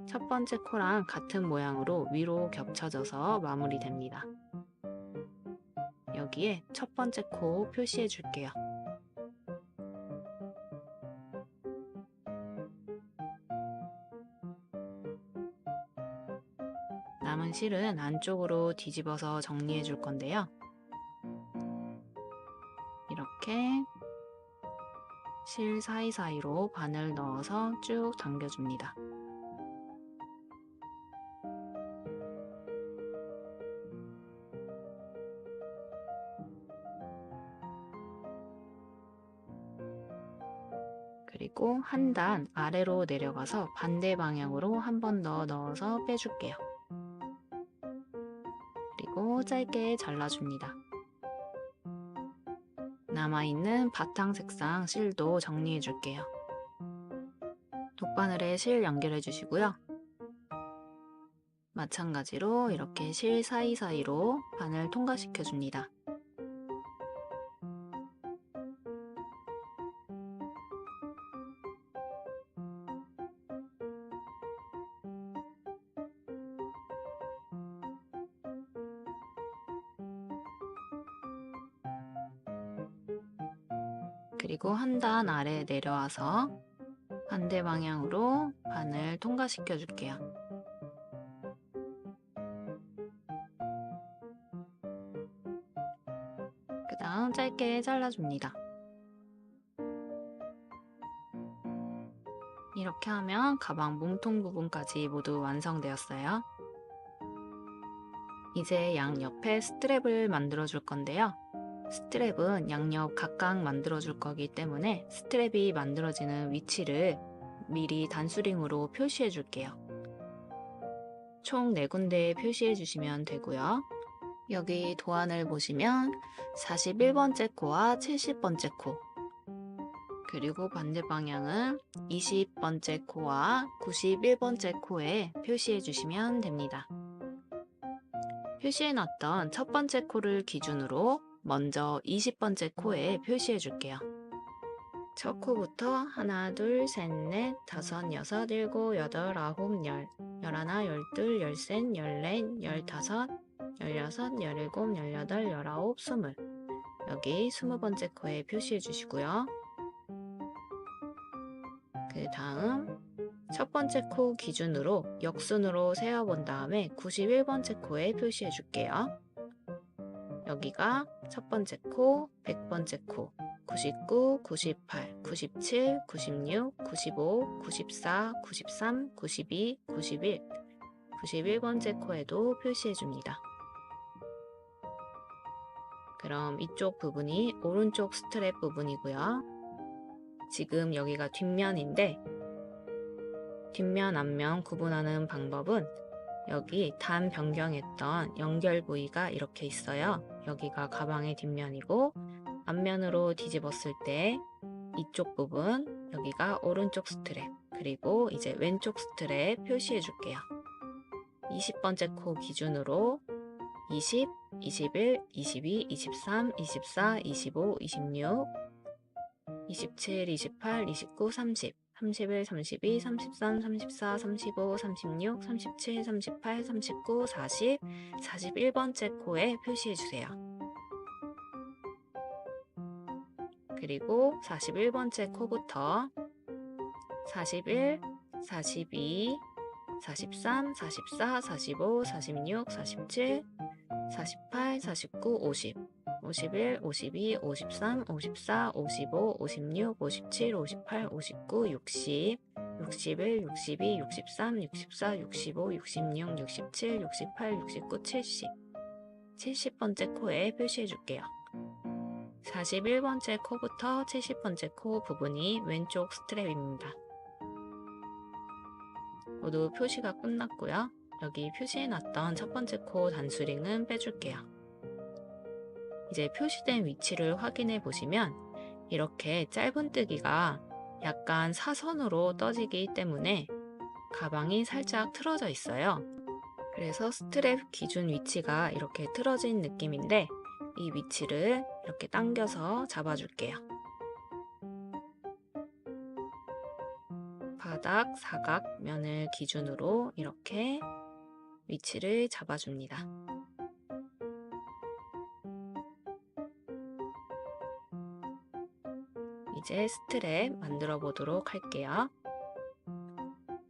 첫 번째 코랑 같은 모양으로 위로 겹쳐져서 마무리됩니다. 여기에 첫 번째 코 표시해 줄게요. 남은 실은 안쪽으로 뒤집어서 정리해 줄 건데요. 이렇게 실 사이사이로 바늘 넣어서 쭉 당겨줍니다. 그리고 한 단 아래로 내려가서 반대 방향으로 한 번 더 넣어서 빼줄게요. 그리고 짧게 잘라줍니다. 남아있는 바탕 색상 실도 정리해 줄게요. 돗바늘에 실 연결해 주시고요. 마찬가지로 이렇게 실 사이사이로 바늘 통과시켜 줍니다. 그리고 한 단 아래 내려와서 반대 방향으로 바늘 통과시켜 줄게요. 그 다음 짧게 잘라줍니다. 이렇게 하면 가방 몸통 부분까지 모두 완성되었어요. 이제 양옆에 스트랩을 만들어 줄 건데요. 스트랩은 양옆 각각 만들어 줄 거기 때문에 스트랩이 만들어지는 위치를 미리 단수링으로 표시해 줄게요. 총 4군데 표시해 주시면 되고요. 여기 도안을 보시면 41번째 코와 70번째 코 그리고 반대 방향은 20번째 코와 91번째 코에 표시해 주시면 됩니다. 표시해 놨던 첫 번째 코를 기준으로 먼저 20번째 코에 표시해 줄게요. 첫 코부터 하나, 둘, 셋, 넷, 다섯, 여섯, 일곱, 여덟, 아홉, 열, 열하나, 열둘, 열셋, 열넷, 열다섯, 열여섯, 열일곱, 열여덟, 열아홉, 스물 여기 20번째 코에 표시해 주시고요. 그 다음 첫 번째 코 기준으로 역순으로 세어본 다음에 91번째 코에 표시해 줄게요. 여기가 첫 번째 코, 100번째 코, 99, 98, 97, 96, 95, 94, 93, 92, 91, 91번째 코에도 표시해 줍니다. 그럼 이쪽 부분이 오른쪽 스트랩 부분이고요. 지금 여기가 뒷면인데 뒷면, 앞면 구분하는 방법은 여기 단 변경했던 연결 부위가 이렇게 있어요. 여기가 가방의 뒷면이고 앞면으로 뒤집었을 때 이쪽 부분, 여기가 오른쪽 스트랩, 그리고 이제 왼쪽 스트랩 표시해 줄게요. 20번째 코 기준으로 20, 21, 22, 23, 24, 25, 26, 27, 28, 29, 30, 31, 32, 33, 34, 35, 36, 37, 38, 39, 40, 41번째 코에 표시해주세요. 그리고 41번째 코부터 41, 42, 43, 44, 45, 46, 47, 48, 49, 50, 51, 52, 53, 54, 55, 56, 57, 58, 59, 60, 61, 62, 63, 64, 65, 66, 67, 68, 69, 70. 70번째 코에 표시해 줄게요. 41번째 코부터 70번째 코 부분이 왼쪽 스트랩입니다. 모두 표시가 끝났고요. 여기 표시해놨던 첫 번째 코 단수링은 빼줄게요. 이제 표시된 위치를 확인해 보시면 이렇게 짧은뜨기가 약간 사선으로 떠지기 때문에 가방이 살짝 틀어져 있어요. 그래서 스트랩 기준 위치가 이렇게 틀어진 느낌인데 이 위치를 이렇게 당겨서 잡아줄게요. 바닥, 사각, 면을 기준으로 이렇게 위치를 잡아줍니다. 이제 스트랩 만들어 보도록 할게요.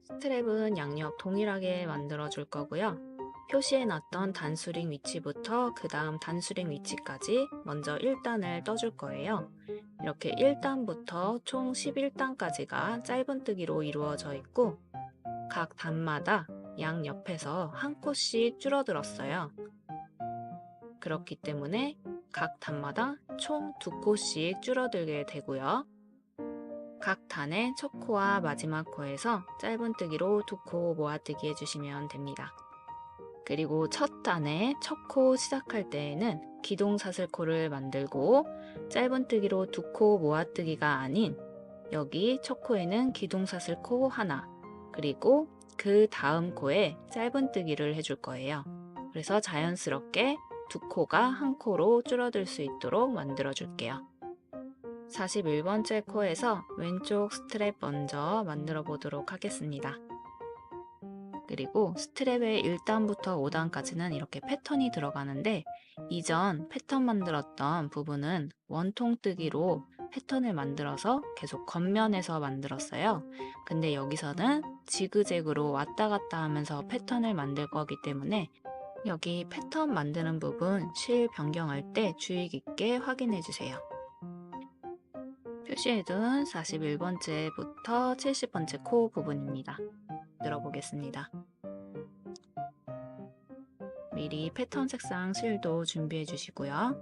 스트랩은 양옆 동일하게 만들어 줄 거고요. 표시해 놨던 단수링 위치부터 그 다음 단수링 위치까지 먼저 1단을 떠줄 거예요. 이렇게 1단부터 총 11단까지가 짧은뜨기로 이루어져 있고 각 단마다 양옆에서 한 코씩 줄어들었어요. 그렇기 때문에 각 단마다 총 2코씩 줄어들게 되고요. 각 단의 첫 코와 마지막 코에서 짧은뜨기로 2코 모아뜨기 해주시면 됩니다. 그리고 첫 단의 첫 코 시작할 때에는 기둥사슬코를 만들고 짧은뜨기로 2코 모아뜨기가 아닌 여기 첫 코에는 기둥사슬코 하나 그리고 그 다음 코에 짧은뜨기를 해줄 거예요. 그래서 자연스럽게 2코가 한 코로 줄어들 수 있도록 만들어 줄게요. 41번째 코에서 왼쪽 스트랩 먼저 만들어 보도록 하겠습니다. 그리고 스트랩의 1단부터 5단까지는 이렇게 패턴이 들어가는데 이전 패턴 만들었던 부분은 원통뜨기로 패턴을 만들어서 계속 겉면에서 만들었어요. 근데 여기서는 지그재그로 왔다 갔다 하면서 패턴을 만들 거기 때문에 여기 패턴 만드는 부분 실 변경할 때 주의 깊게 확인해 주세요. 표시해둔 41번째부터 70번째 코 부분입니다. 들어보겠습니다. 미리 패턴 색상 실도 준비해 주시고요.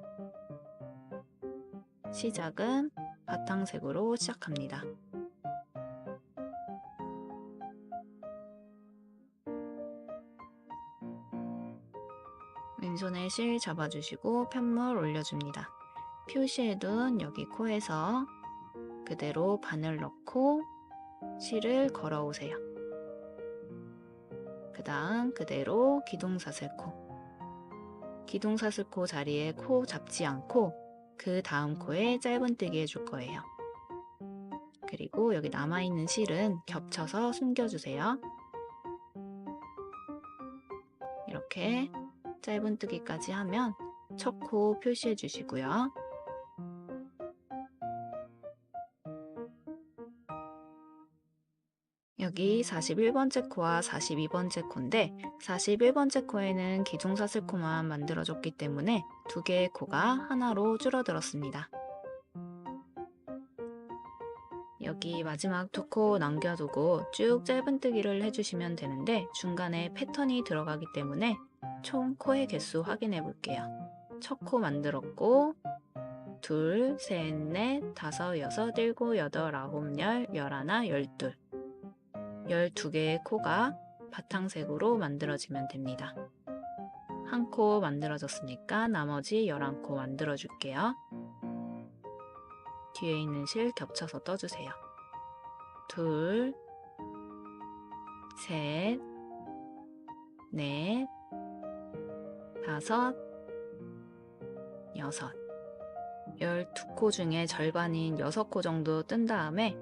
시작은 바탕색으로 시작합니다. 왼손에 실 잡아주시고 편물 올려줍니다. 표시해둔 여기 코에서 그대로 바늘 넣고 실을 걸어오세요. 그 다음 그대로 기둥사슬코. 기둥사슬코 자리에 코 잡지 않고 그 다음 코에 짧은뜨기 해줄 거예요. 그리고 여기 남아있는 실은 겹쳐서 숨겨주세요. 이렇게 짧은뜨기까지 하면 첫 코 표시해 주시고요. 여기 41번째 코와 42번째 코인데 41번째 코에는 기둥사슬코만 만들어줬기 때문에 두 개의 코가 하나로 줄어들었습니다. 여기 마지막 두 코 남겨두고 쭉 짧은뜨기를 해주시면 되는데 중간에 패턴이 들어가기 때문에 총 코의 개수 확인해 볼게요. 첫 코 만들었고 둘, 셋, 넷, 다섯, 여섯, 일곱, 여덟, 아홉, 열, 열하나, 열둘 12개의 코가 바탕색으로 만들어지면 됩니다. 한 코 만들어졌으니까 나머지 11코 만들어 줄게요. 뒤에 있는 실 겹쳐서 떠주세요. 둘, 셋, 넷, 다섯, 여섯 12코 중에 절반인 6코 정도 뜬 다음에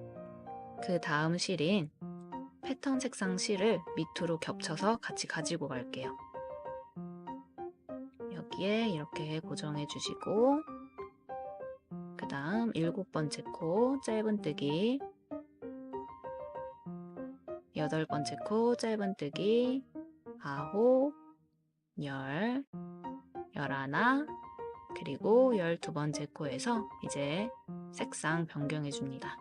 그 다음 실인 패턴 색상 실을 밑으로 겹쳐서 같이 가지고 갈게요. 여기에 이렇게 고정해 주시고 그 다음 7번째 코 짧은뜨기 8번째 코 짧은뜨기 9, 10, 11 그리고 12번째 코에서 이제 색상 변경해 줍니다.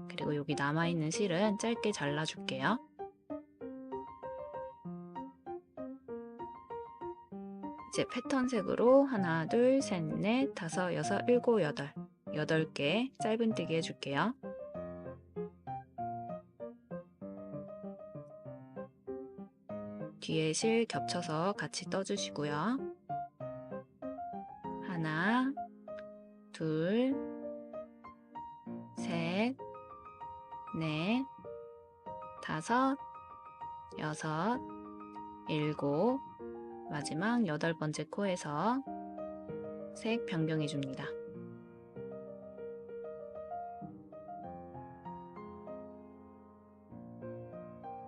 그리고 여기 남아있는 실은 짧게 잘라줄게요. 이제 패턴색으로 하나, 둘, 셋, 넷, 다섯, 여섯, 일곱, 여덟 8개 짧은뜨기 해줄게요. 뒤에 실 겹쳐서 같이 떠주시고요. 하나, 둘, 셋, 넷, 다섯, 여섯, 일곱 마지막 8번째 코에서 색 변경해 줍니다.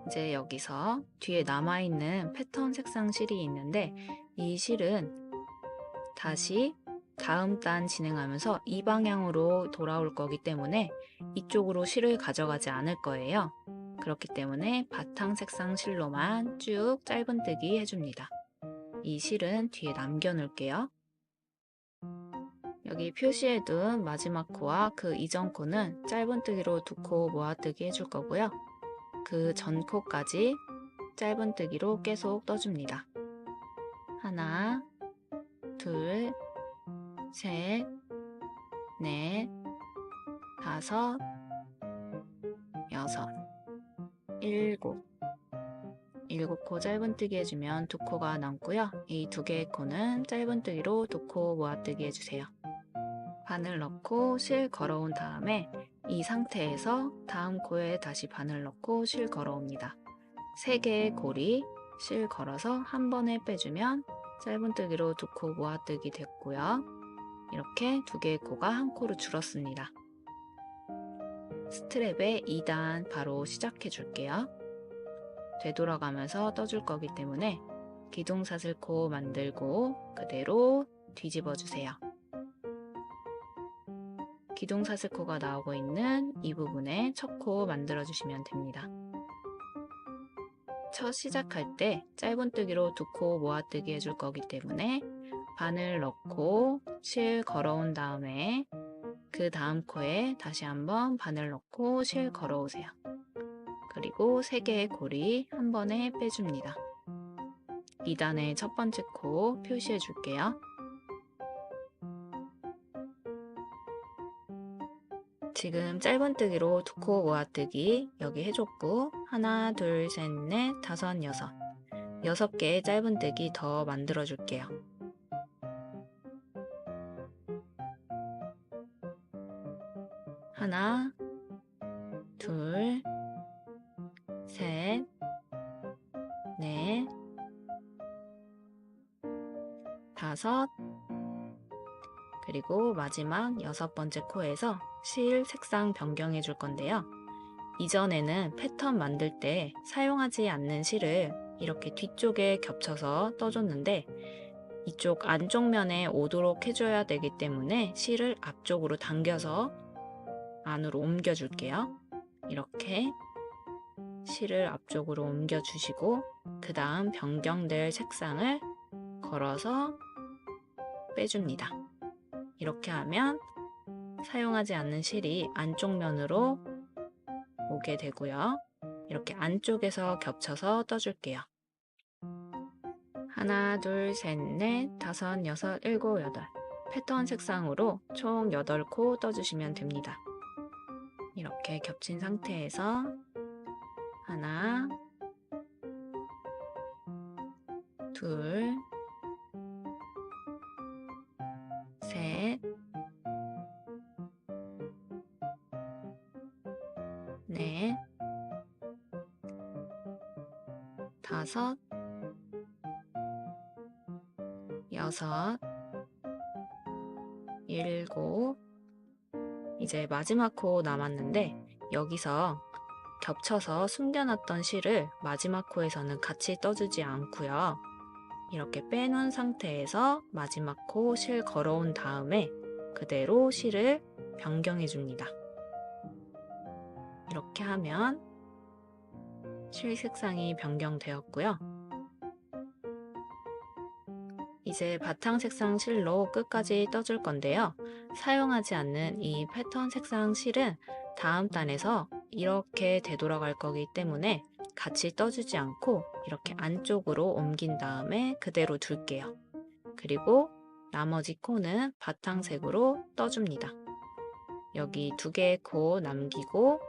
이제 여기서 뒤에 남아있는 패턴 색상 실이 있는데 이 실은 다시 다음 단 진행하면서 이 방향으로 돌아올 거기 때문에 이쪽으로 실을 가져가지 않을 거예요. 그렇기 때문에 바탕 색상 실로만 쭉 짧은뜨기 해줍니다. 이 실은 뒤에 남겨 놓을게요. 여기 표시해둔 마지막 코와 그 이전 코는 짧은뜨기로 2코 모아뜨기 해줄 거고요. 그 전 코까지 짧은뜨기로 계속 떠줍니다. 하나, 둘, 셋, 넷, 다섯, 여섯, 일곱 7코 짧은뜨기 해주면 2코가 남고요. 이 2개의 코는 짧은뜨기로 2코 모아뜨기 해주세요. 바늘 넣고 실 걸어온 다음에 이 상태에서 다음 코에 다시 바늘 넣고 실 걸어옵니다. 3개의 고리 실 걸어서 한 번에 빼주면 짧은뜨기로 2코 모아뜨기 됐고요. 이렇게 2개의 코가 한 코로 줄었습니다. 스트랩의 2단 바로 시작해 줄게요. 되돌아가면서 떠줄 거기 때문에 기둥사슬코 만들고 그대로 뒤집어 주세요. 기둥사슬코가 나오고 있는 이 부분에 첫 코 만들어 주시면 됩니다. 첫 시작할 때 짧은뜨기로 2코 모아뜨기 해줄 거기 때문에 바늘 넣고 실 걸어온 다음에 그 다음 코에 다시 한번 바늘 넣고 실 걸어오세요. 그리고 3개의 고리 한 번에 빼줍니다. 2단의 첫 번째 코 표시해 줄게요. 지금 짧은뜨기로 2코 모아뜨기 여기 해줬고 하나, 둘, 셋, 넷, 다섯, 여섯 6개의 짧은뜨기 더 만들어 줄게요. 하나, 둘, 셋, 넷, 다섯, 그리고 마지막 6번째 코에서 실 색상 변경해 줄 건데요. 이전에는 패턴 만들 때 사용하지 않는 실을 이렇게 뒤쪽에 겹쳐서 떠줬는데 이쪽 안쪽 면에 오도록 해줘야 되기 때문에 실을 앞쪽으로 당겨서 안으로 옮겨줄게요. 이렇게 실을 앞쪽으로 옮겨주시고 그 다음 변경될 색상을 걸어서 빼줍니다. 이렇게 하면 사용하지 않는 실이 안쪽 면으로 오게 되고요. 이렇게 안쪽에서 겹쳐서 떠줄게요. 하나, 둘, 셋, 넷, 다섯, 여섯, 일곱, 여덟. 패턴 색상으로 총 8코 떠주시면 됩니다. 이렇게 겹친 상태에서 하나, 둘, 셋, 넷, 다섯, 여섯, 일곱. 이제 마지막 코 남았는데 여기서 겹쳐서 숨겨놨던 실을 마지막 코에서는 같이 떠주지 않고요. 이렇게 빼놓은 상태에서 마지막 코 실 걸어온 다음에 그대로 실을 변경해 줍니다. 이렇게 하면 실 색상이 변경되었고요. 이제 바탕 색상 실로 끝까지 떠줄 건데요. 사용하지 않는 이 패턴 색상 실은 다음 단에서 이렇게 되돌아갈 거기 때문에 같이 떠주지 않고 이렇게 안쪽으로 옮긴 다음에 그대로 둘게요. 그리고 나머지 코는 바탕색으로 떠줍니다. 여기 2개의 코 남기고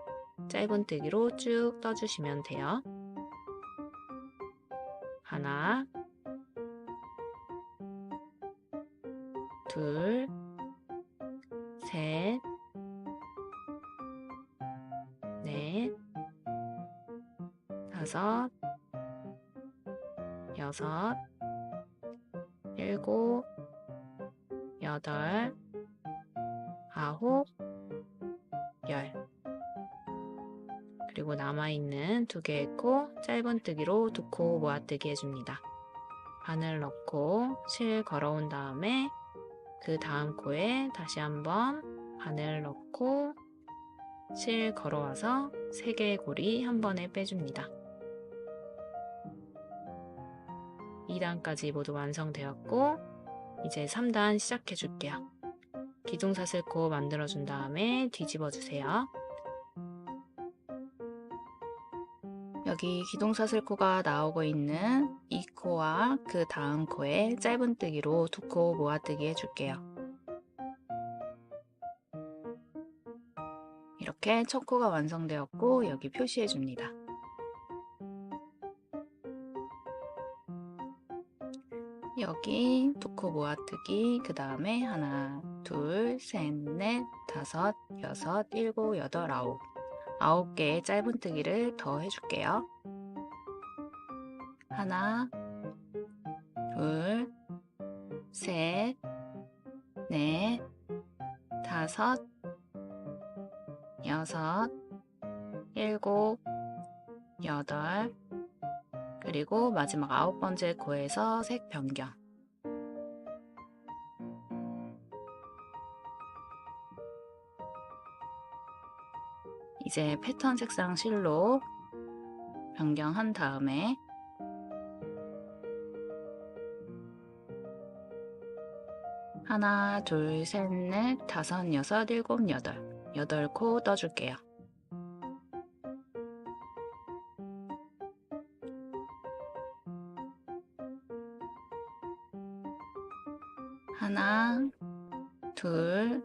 짧은뜨기로 쭉 떠주시면 돼요. 하나, 둘, 셋, 넷, 다섯, 여섯, 일곱, 여덟, 아홉, 열. 그리고 남아있는 2개의 코 짧은뜨기로 2코 모아뜨기 해줍니다. 바늘 넣고 실 걸어온 다음에 그 다음 코에 다시 한번 바늘 넣고 실 걸어와서 3개의 고리 한 번에 빼줍니다. 2단까지 모두 완성되었고 이제 3단 시작해 줄게요. 기둥사슬코 만들어준 다음에 뒤집어 주세요. 여기 기둥사슬코가 나오고 있는 이 코와 그 다음 코에 짧은뜨기로 2코 모아뜨기 해줄게요. 이렇게 첫 코가 완성되었고 여기 표시해 줍니다. 여기 2코 모아뜨기, 그 다음에 하나, 둘, 셋, 넷, 다섯, 여섯, 일곱, 여덟, 아홉. 9개의 짧은뜨기를 더 해줄게요. 하나, 둘, 셋, 넷, 다섯, 여섯, 일곱, 여덟, 그리고 마지막 9번째 코에서 색 변경. 이제 패턴 색상 실로 변경한 다음에 하나, 둘, 셋, 넷, 다섯, 여섯, 일곱, 여덟. 8코 떠줄게요. 하나, 둘,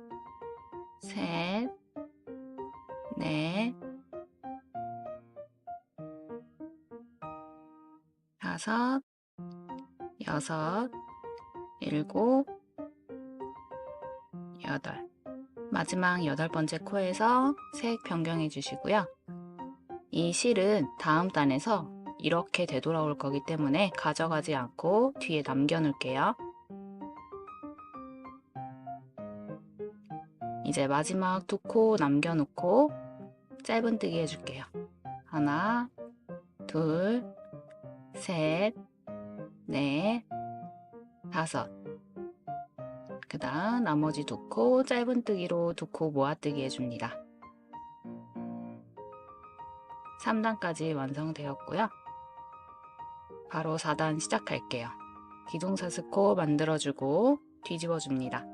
셋, 넷, 다섯, 여섯, 일곱, 여덟. 마지막 8번째 코에서 색 변경해 주시고요. 이 실은 다음 단에서 이렇게 되돌아올 거기 때문에 가져가지 않고 뒤에 남겨 놓을게요. 이제 마지막 2코 남겨 놓고 짧은뜨기 해줄게요. 하나, 둘, 셋, 넷, 다섯. 그 다음 나머지 2코 짧은뜨기로 2코 모아뜨기 해줍니다. 3단까지 완성되었고요. 바로 4단 시작할게요. 기둥사슬코 만들어주고 뒤집어줍니다.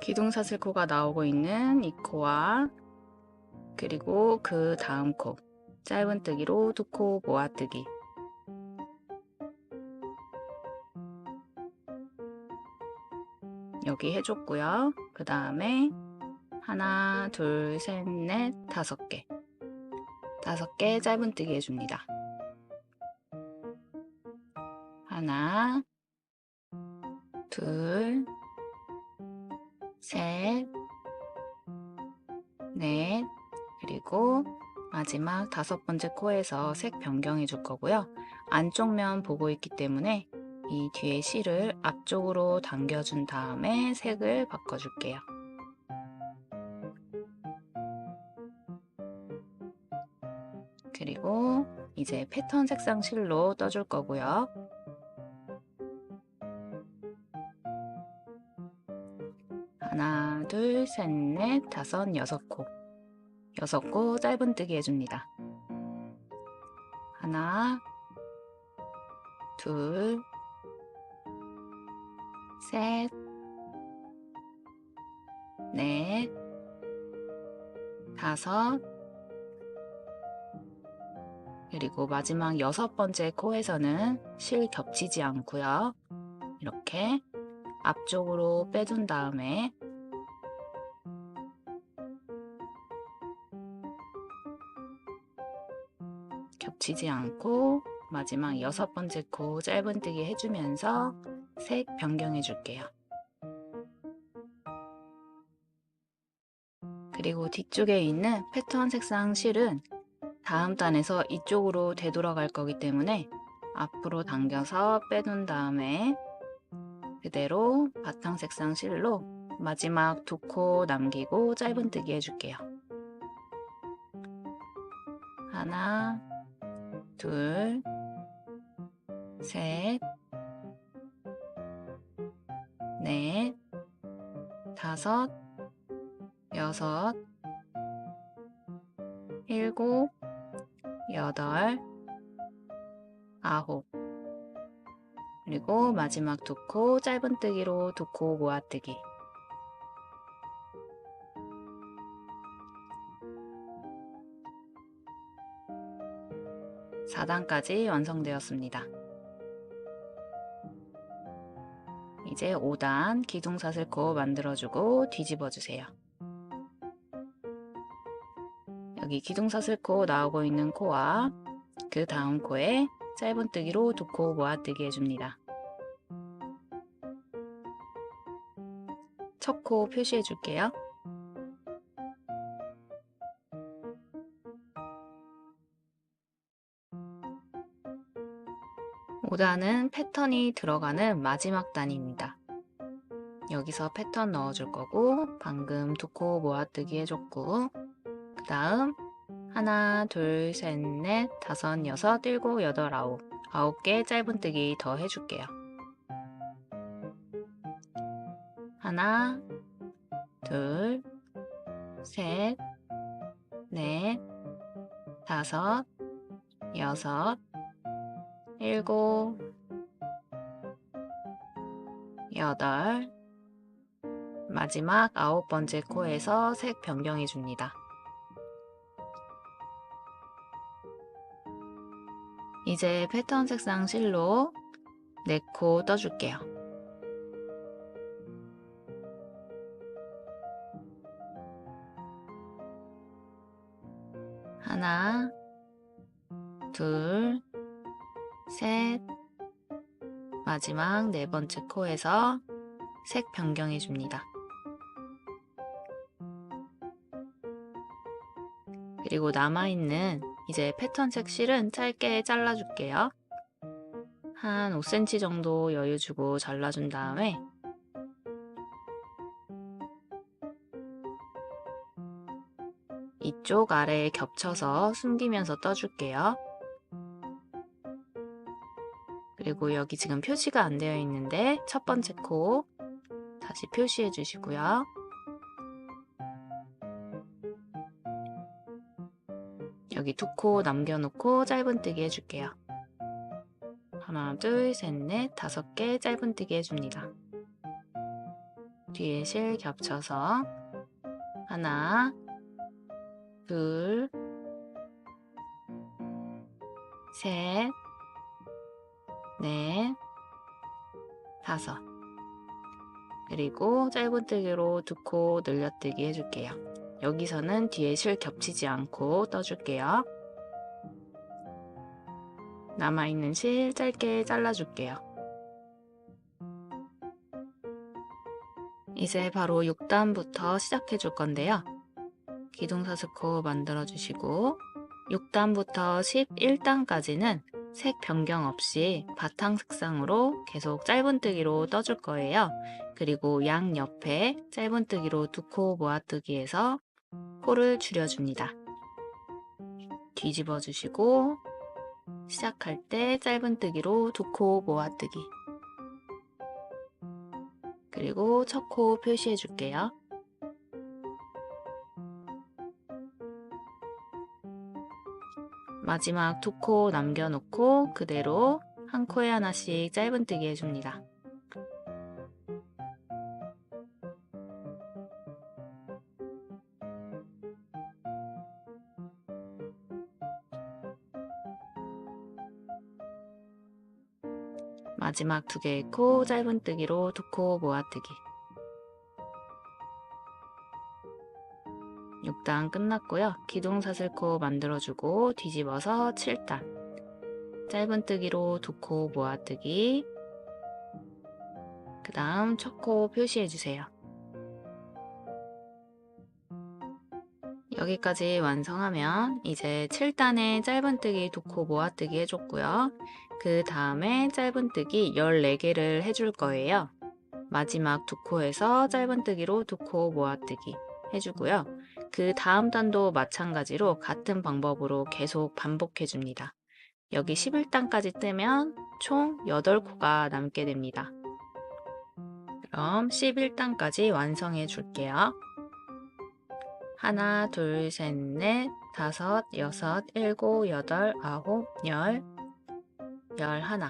기둥사슬코가 나오고 있는 이 코와 그리고 그 다음 코, 짧은뜨기로 2코 모아뜨기, 여기 해줬고요. 그 다음에 하나, 둘, 셋, 넷, 5개, 5개 짧은뜨기 해줍니다. 하나, 둘, 셋, 넷, 그리고 마지막 5번째 코에서 색 변경해 줄 거고요. 안쪽 면 보고 있기 때문에 이 뒤에 실을 앞쪽으로 당겨준 다음에 색을 바꿔줄게요. 그리고 이제 패턴 색상 실로 떠줄 거고요. 하나, 둘, 셋, 넷, 5, 6코. 6코 짧은뜨기 해줍니다. 하나, 둘, 셋, 넷, 5, 그리고 마지막 6번째 코에서는 실 겹치지 않고요. 이렇게 앞쪽으로 빼준 다음에 겹치지 않고 마지막 6번째 코 짧은뜨기 해주면서 색 변경해 줄게요. 그리고 뒤쪽에 있는 패턴 색상 실은 다음 단에서 이쪽으로 되돌아갈 거기 때문에 앞으로 당겨서 빼둔 다음에 그대로 바탕 색상 실로 마지막 2코 남기고 짧은뜨기 해줄게요. 하나, 둘, 셋, 넷, 5, 6, 7, 8, 9, 그리고 마지막 2코 짧은뜨기로 2코 모아뜨기. (4단까지) 완성되었습니다. 이제 5단 기둥사슬코 만들어주고 뒤집어주세요. 여기 기둥사슬코 나오고 있는 코와 그 다음 코에 짧은뜨기로 2코 모아뜨기 해줍니다. 첫 코 표시해 줄게요. (5단은) 패턴이 들어가는 마지막 단입니다. 여기서 패턴 넣어줄 거고 방금 2코 모아뜨기 해줬고 그 다음 하나, 둘, 셋, 넷, 5, 6, 7, 8, 9 9개 짧은뜨기 더 해줄게요. 하나, 둘, 셋, 넷, 5, 6, 7, 8, 마지막 9번째 코에서 색 변경해 줍니다. 이제 패턴 색상 실로 4코 떠줄게요. 하나, 둘, 셋, 마지막 4번째 코에서 색 변경해 줍니다. 그리고 남아있는 이제 패턴색 실은 짧게 잘라줄게요. 한 5cm 정도 여유 주고 잘라준 다음에 이쪽 아래에 겹쳐서 숨기면서 떠줄게요. 그리고 여기 지금 표시가 안 되어 있는데 첫 번째 코 다시 표시해 주시고요. 여기 두 코 남겨놓고 짧은뜨기 해줄게요. 하나, 둘, 셋, 넷, 5개 짧은뜨기 해줍니다. 뒤에 실 겹쳐서 하나, 둘, 셋, 넷, 5. 그리고 짧은뜨기로 두 코 늘려뜨기 해줄게요. 여기서는 뒤에 실 겹치지 않고 떠줄게요. 남아있는 실 짧게 잘라줄게요. 이제 바로 6단부터 시작해 줄 건데요. 기둥사슬코 만들어주시고 6단부터 11단까지는 색 변경 없이 바탕 색상으로 계속 짧은뜨기로 떠줄 거예요. 그리고 양옆에 짧은뜨기로 두 코 모아뜨기 해서 코를 줄여줍니다. 뒤집어 주시고 시작할 때 짧은뜨기로 두 코 모아뜨기, 그리고 첫 코 표시해 줄게요. 마지막 두 코 남겨놓고 그대로 한 코에 하나씩 짧은뜨기 해줍니다. 마지막 두 개의 코 짧은뜨기로 두 코 모아뜨기. 6단 끝났고요. 기둥사슬코 만들어주고 뒤집어서 7단. 짧은뜨기로 두 코 모아뜨기. 그 다음 첫 코 표시해주세요. 여기까지 완성하면 이제 7단에 짧은뜨기 두 코 모아뜨기 해줬고요. 그 다음에 짧은뜨기 14개를 해줄 거예요. 마지막 두 코에서 짧은뜨기로 두 코 모아뜨기 해주고요. 그 다음 단도 마찬가지로 같은 방법으로 계속 반복해 줍니다. 여기 11단까지 뜨면 총 8코가 남게 됩니다. 그럼 11단까지 완성해 줄게요. 하나, 둘, 셋, 넷, 5, 6, 7, 8, 9, 10, 11.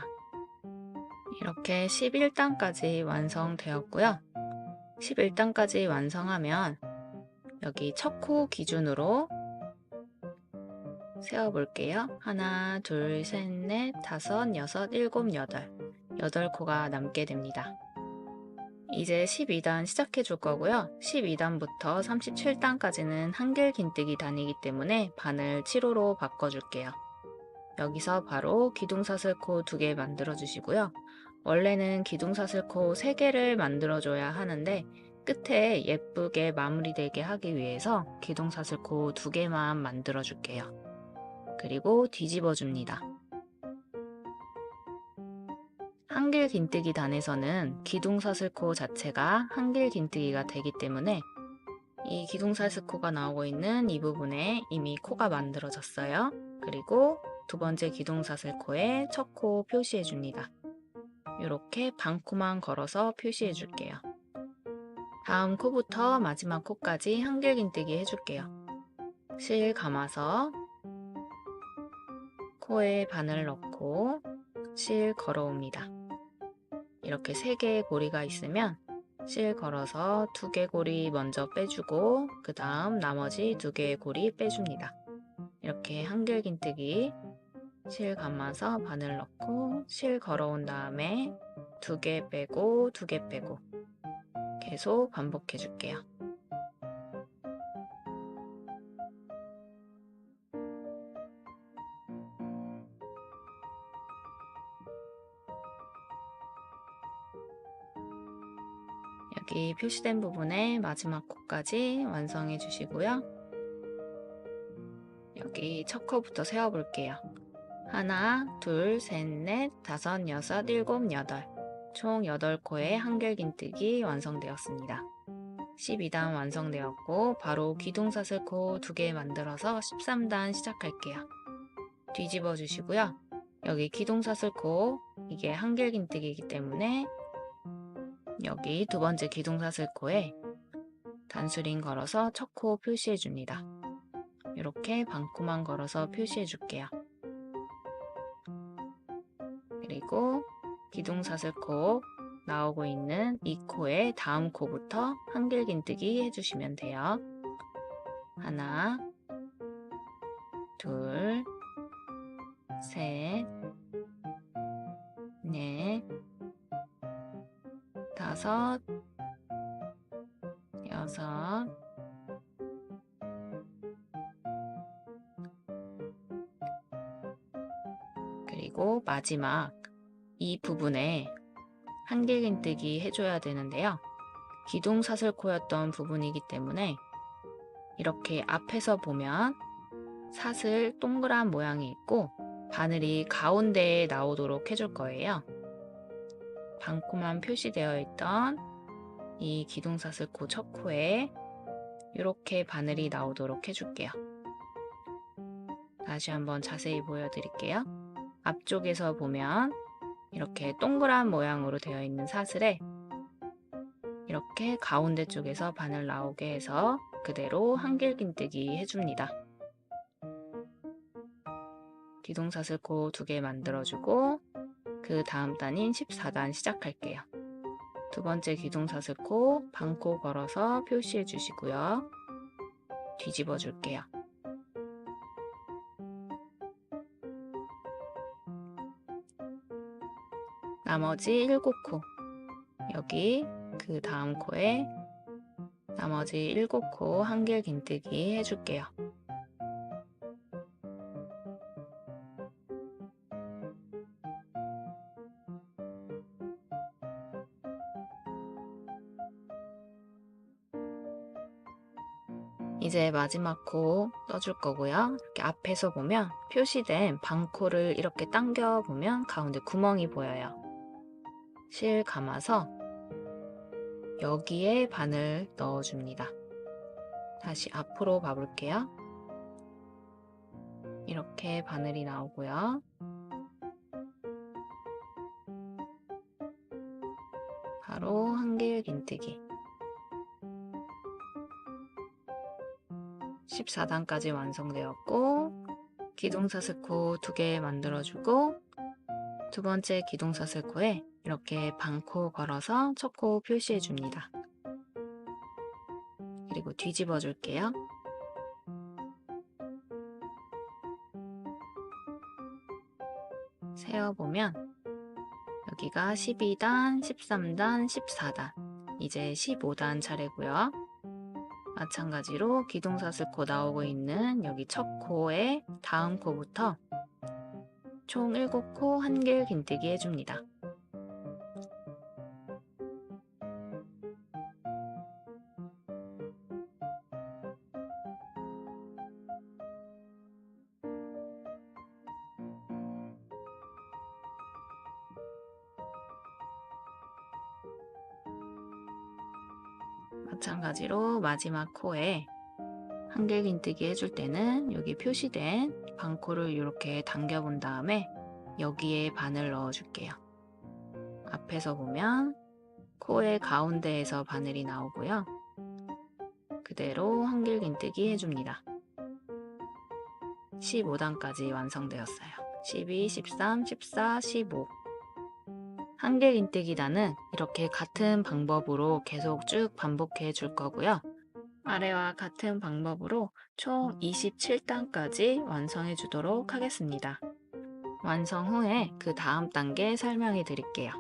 이렇게 11단까지 완성되었고요. 11단까지 완성하면 여기 첫 코 기준으로 세어볼게요. 하나, 둘, 셋, 넷, 5, 6, 7, 8. 8코가 남게 됩니다. 이제 12단 시작해 줄 거고요. 12단부터 37단까지는 한길 긴뜨기 단이기 때문에 바늘 7호로 바꿔줄게요. 여기서 바로 기둥사슬코 2개 만들어 주시고요. 원래는 기둥사슬코 3개를 만들어 줘야 하는데 끝에 예쁘게 마무리되게 하기 위해서 기둥사슬코 2개만 만들어 줄게요. 그리고 뒤집어 줍니다. 한길 긴뜨기 단에서는 기둥사슬코 자체가 한길 긴뜨기가 되기 때문에 이 기둥사슬코가 나오고 있는 이 부분에 이미 코가 만들어졌어요. 그리고 두 번째 기둥사슬코에 첫 코 표시해 줍니다. 이렇게 반코만 걸어서 표시해 줄게요. 다음 코부터 마지막 코까지 한길 긴뜨기 해줄게요. 실 감아서 코에 바늘 넣고 실 걸어옵니다. 이렇게 3개의 고리가 있으면 실 걸어서 2개 고리 먼저 빼주고 그 다음 나머지 2개의 고리 빼줍니다. 이렇게 한길 긴뜨기 실 감아서 바늘 넣고 실 걸어온 다음에 2개 빼고 2개 빼고 계속 반복해 줄게요. 여기 표시된 부분에 마지막 코까지 완성해 주시고요. 여기 첫 코부터 세어 볼게요. 하나, 둘, 셋, 넷, 5, 6, 7, 8. 총 8코의 한길 긴뜨기 완성되었습니다. 12단 완성되었고 바로 기둥사슬코 2개 만들어서 13단 시작할게요. 뒤집어 주시고요. 여기 기둥사슬코 이게 한길 긴뜨기이기 때문에 여기 두 번째 기둥사슬코에 단수링 걸어서 첫 코 표시해 줍니다. 이렇게 반코만 걸어서 표시해 줄게요. 그리고 기둥사슬코 나오고 있는 이 코의 다음 코부터 한길긴뜨기 해주시면 돼요. 하나, 둘, 셋, 넷, 다섯, 여섯, 그리고 마지막 이 부분에 한길긴뜨기 해줘야 되는데요. 기둥사슬코였던 부분이기 때문에 이렇게 앞에서 보면 사슬 동그란 모양이 있고 바늘이 가운데에 나오도록 해줄 거예요. 반코만 표시되어 있던 이 기둥사슬코 첫 코에 이렇게 바늘이 나오도록 해줄게요. 다시 한번 자세히 보여드릴게요. 앞쪽에서 보면 이렇게 동그란 모양으로 되어 있는 사슬에 이렇게 가운데 쪽에서 바늘 나오게 해서 그대로 한길긴뜨기 해줍니다. 기둥사슬코 2개 만들어주고 그 다음 단인 14단 시작할게요. 두 번째 기둥사슬코 반코 걸어서 표시해 주시고요. 뒤집어 줄게요. 나머지 7코, 여기 그 다음 코에 나머지 7코 한길긴뜨기 해줄게요. 이제 마지막 코 떠줄 거고요. 이렇게 앞에서 보면 표시된 반코를 이렇게 당겨 보면 가운데 구멍이 보여요. 실 감아서 여기에 바늘 넣어줍니다. 다시 앞으로 봐볼게요. 이렇게 바늘이 나오고요. 바로 한길긴뜨기 14단까지 완성되었고 기둥사슬코 2개 만들어주고 두 번째 기둥사슬코에 이렇게 반코 걸어서 첫 코 표시해 줍니다. 그리고 뒤집어 줄게요. 세어보면 여기가 12단, 13단, 14단, 이제 15단 차례고요. 마찬가지로 기둥사슬코 나오고 있는 여기 첫 코의 다음 코부터 총 7코 한길긴뜨기 해줍니다. 마찬가지로 마지막 코에 한길긴뜨기 해줄 때는 여기 표시된 반코를 이렇게 당겨 본 다음에 여기에 바늘 넣어 줄게요. 앞에서 보면 코의 가운데에서 바늘이 나오고요. 그대로 한길긴뜨기 해줍니다. 15단까지 완성되었어요. 12, 13, 14, 15. 한길긴뜨기단은 이렇게 같은 방법으로 계속 쭉 반복해 줄 거고요. 아래와 같은 방법으로 총 27단까지 완성해 주도록 하겠습니다. 완성 후에 그 다음 단계 설명해 드릴게요.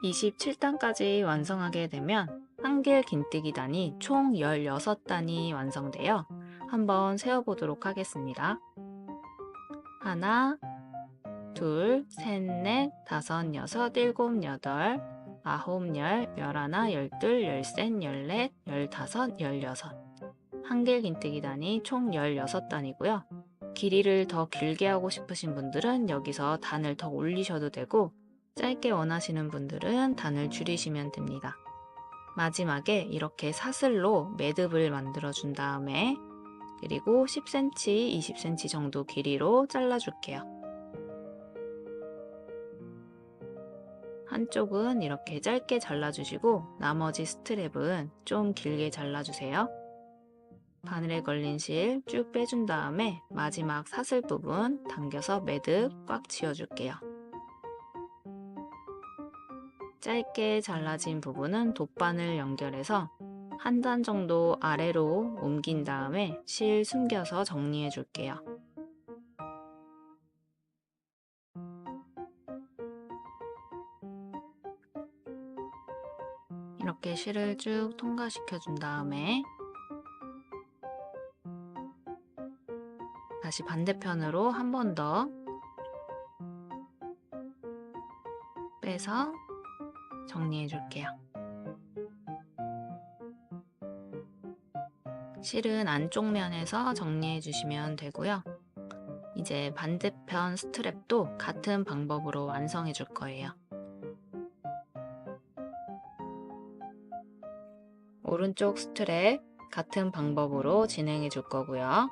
27단까지 완성하게 되면 한길긴뜨기단이 총 16단이 완성되어 한번 세어보도록 하겠습니다. 하나, 둘, 셋, 넷, 다섯, 여섯, 일곱, 여덟, 아홉, 열, 열하나, 열둘, 열셋, 열넷, 열다섯, 열여섯. 한길긴뜨기단이 총 16단이고요. 길이를 더 길게 하고 싶으신 분들은 여기서 단을 더 올리셔도 되고 짧게 원하시는 분들은 단을 줄이시면 됩니다. 마지막에 이렇게 사슬로 매듭을 만들어 준 다음에 그리고 10cm, 20cm 정도 길이로 잘라줄게요. 한쪽은 이렇게 짧게 잘라주시고 나머지 스트랩은 좀 길게 잘라주세요. 바늘에 걸린 실 쭉 빼준 다음에 마지막 사슬 부분 당겨서 매듭 꽉 지어줄게요. 짧게 잘라진 부분은 돗바늘 연결해서 한 단 정도 아래로 옮긴 다음에 실 숨겨서 정리해 줄게요. 이렇게 실을 쭉 통과시켜 준 다음에 다시 반대편으로 한 번 더 빼서 정리해 줄게요. 실은 안쪽 면에서 정리해 주시면 되고요. 이제 반대편 스트랩도 같은 방법으로 완성해 줄 거예요. 오른쪽 스트랩 같은 방법으로 진행해 줄 거고요.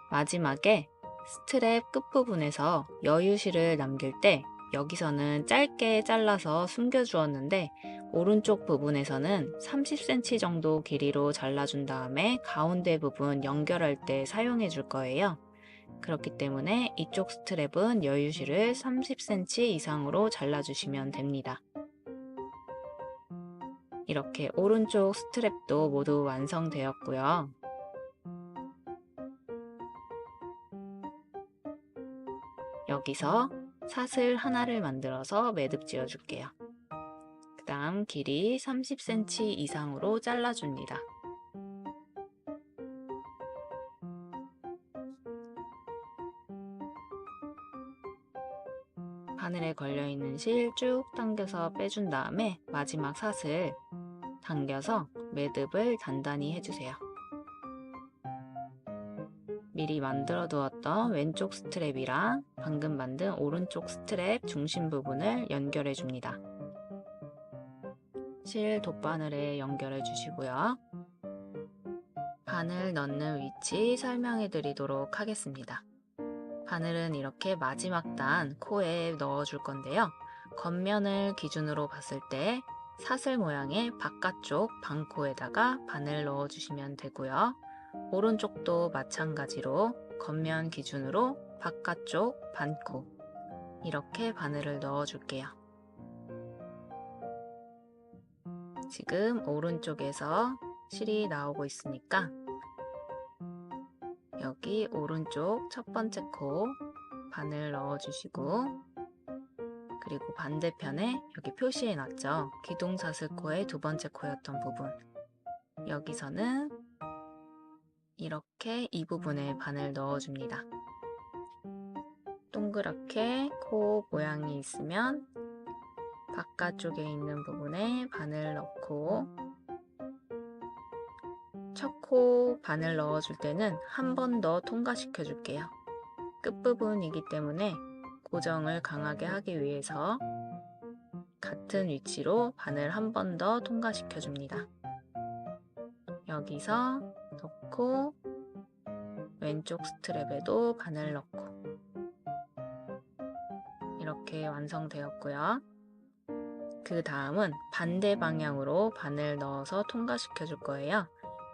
마지막에 스트랩 끝부분에서 여유실을 남길 때 여기서는 짧게 잘라서 숨겨 주었는데 오른쪽 부분에서는 30cm 정도 길이로 잘라준 다음에 가운데 부분 연결할 때 사용해 줄 거예요. 그렇기 때문에 이쪽 스트랩은 여유실을 30cm 이상으로 잘라주시면 됩니다. 이렇게 오른쪽 스트랩도 모두 완성되었고요. 여기서 사슬 하나를 만들어서 매듭 지어 줄게요. 그 다음 길이 30cm 이상으로 잘라줍니다. 바늘에 걸려있는 실 쭉 당겨서 빼준 다음에 마지막 사슬 당겨서 매듭을 단단히 해주세요. 미리 만들어 두었던 왼쪽 스트랩이랑 방금 만든 오른쪽 스트랩 중심 부분을 연결해 줍니다. 실 돗바늘에 연결해 주시고요. 바늘 넣는 위치 설명해 드리도록 하겠습니다. 바늘은 이렇게 마지막 단 코에 넣어 줄 건데요. 겉면을 기준으로 봤을 때 사슬 모양의 바깥쪽 반코에다가 바늘 넣어 주시면 되고요. 오른쪽도 마찬가지로 겉면 기준으로 바깥쪽 반코 이렇게 바늘을 넣어 줄게요. 지금 오른쪽에서 실이 나오고 있으니까 여기 오른쪽 첫 번째 코 바늘 넣어 주시고 그리고 반대편에 여기 표시해 놨죠. 기둥사슬코의 두 번째 코였던 부분 여기서는 이렇게 이 부분에 바늘 넣어줍니다. 동그랗게 코 모양이 있으면 바깥쪽에 있는 부분에 바늘 넣고 첫 코 바늘 넣어줄 때는 한 번 더 통과시켜 줄게요. 끝부분이기 때문에 고정을 강하게 하기 위해서 같은 위치로 바늘 한 번 더 통과시켜 줍니다. 여기서 넣고 왼쪽 스트랩에도 바늘 넣고 이렇게 완성되었고요. 그 다음은 반대 방향으로 바늘 넣어서 통과시켜 줄 거예요.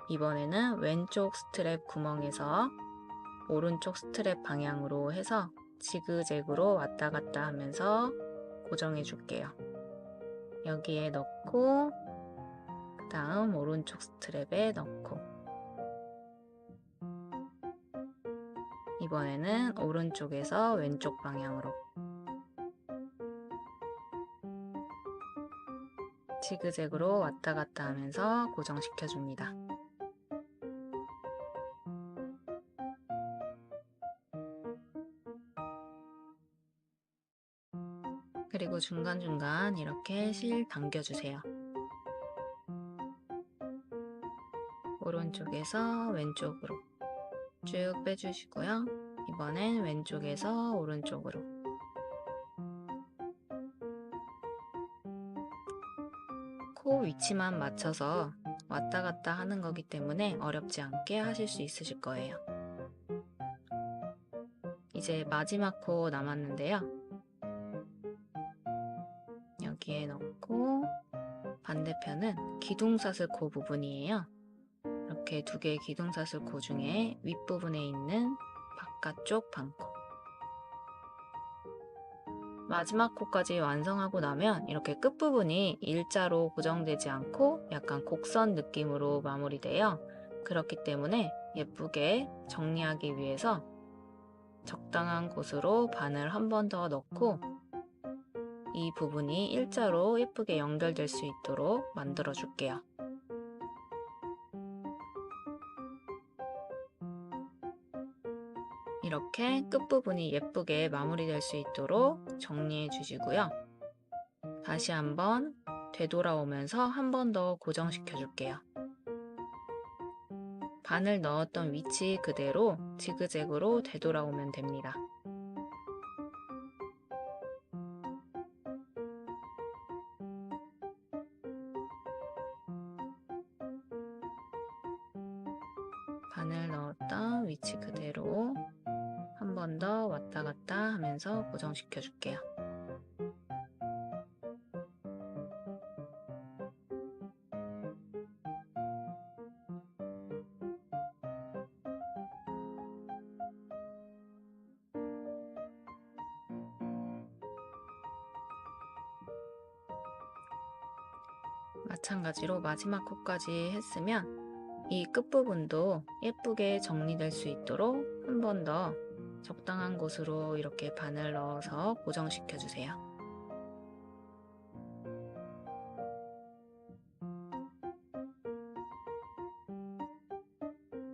이번에는 왼쪽 스트랩 구멍에서 오른쪽 스트랩 방향으로 해서 지그재그로 왔다 갔다 하면서 고정해 줄게요. 여기에 넣고 그 다음 오른쪽 스트랩에 넣고 이번에는 오른쪽에서 왼쪽 방향으로 지그재그로 왔다 갔다 하면서 고정시켜 줍니다. 그리고 중간중간 이렇게 실 당겨주세요. 오른쪽에서 왼쪽으로 쭉 빼주시고요. 이번엔 왼쪽에서 오른쪽으로 코 위치만 맞춰서 왔다 갔다 하는 거기 때문에 어렵지 않게 하실 수 있으실 거예요. 이제 마지막 코 남았는데요. 여기에 넣고 반대편은 기둥사슬 코 부분이에요. 이렇게 두 개의 기둥사슬 코 중에 윗부분에 있는 바깥쪽 반코, 마지막 코까지 완성하고 나면 이렇게 끝부분이 일자로 고정되지 않고 약간 곡선 느낌으로 마무리돼요. 그렇기 때문에 예쁘게 정리하기 위해서 적당한 곳으로 바늘 한 번 더 넣고 이 부분이 일자로 예쁘게 연결될 수 있도록 만들어 줄게요. 이렇게 끝부분이 예쁘게 마무리될 수 있도록 정리해 주시고요. 다시 한번 되돌아오면서 한 번 더 고정시켜 줄게요. 바늘 넣었던 위치 그대로 지그재그로 되돌아오면 됩니다. 바늘 넣었던 위치 그대로 한 번 더 왔다 갔다 하면서 고정시켜 줄게요. 마찬가지로 마지막 코까지 했으면 이 끝부분도 예쁘게 정리될 수 있도록 한 번 더 적당한 곳으로 이렇게 바늘 넣어서 고정시켜 주세요.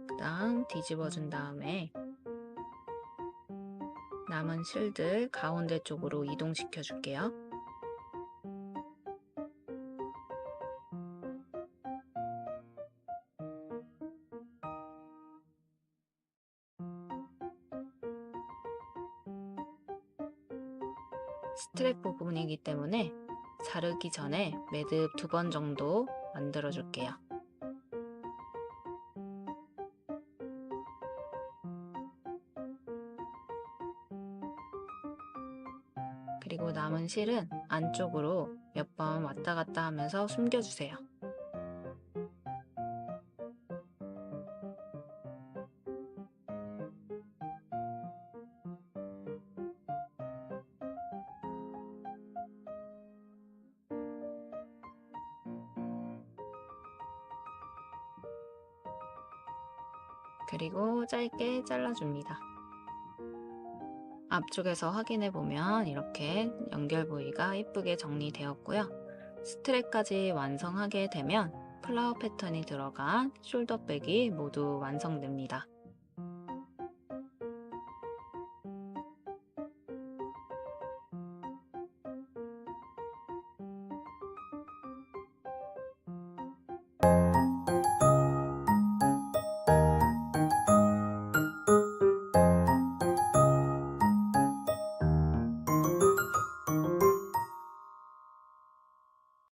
그 다음 뒤집어 준 다음에 남은 실들 가운데 쪽으로 이동시켜 줄게요. 스트랩 부분이기 때문에 자르기 전에 매듭 2번 정도 만들어 줄게요. 그리고 남은 실은 안쪽으로 몇 번 왔다 갔다 하면서 숨겨주세요. 그리고 짧게 잘라줍니다. 앞쪽에서 확인해 보면 이렇게 연결 부위가 예쁘게 정리되었고요. 스트랩까지 완성하게 되면 플라워 패턴이 들어간 숄더백이 모두 완성됩니다.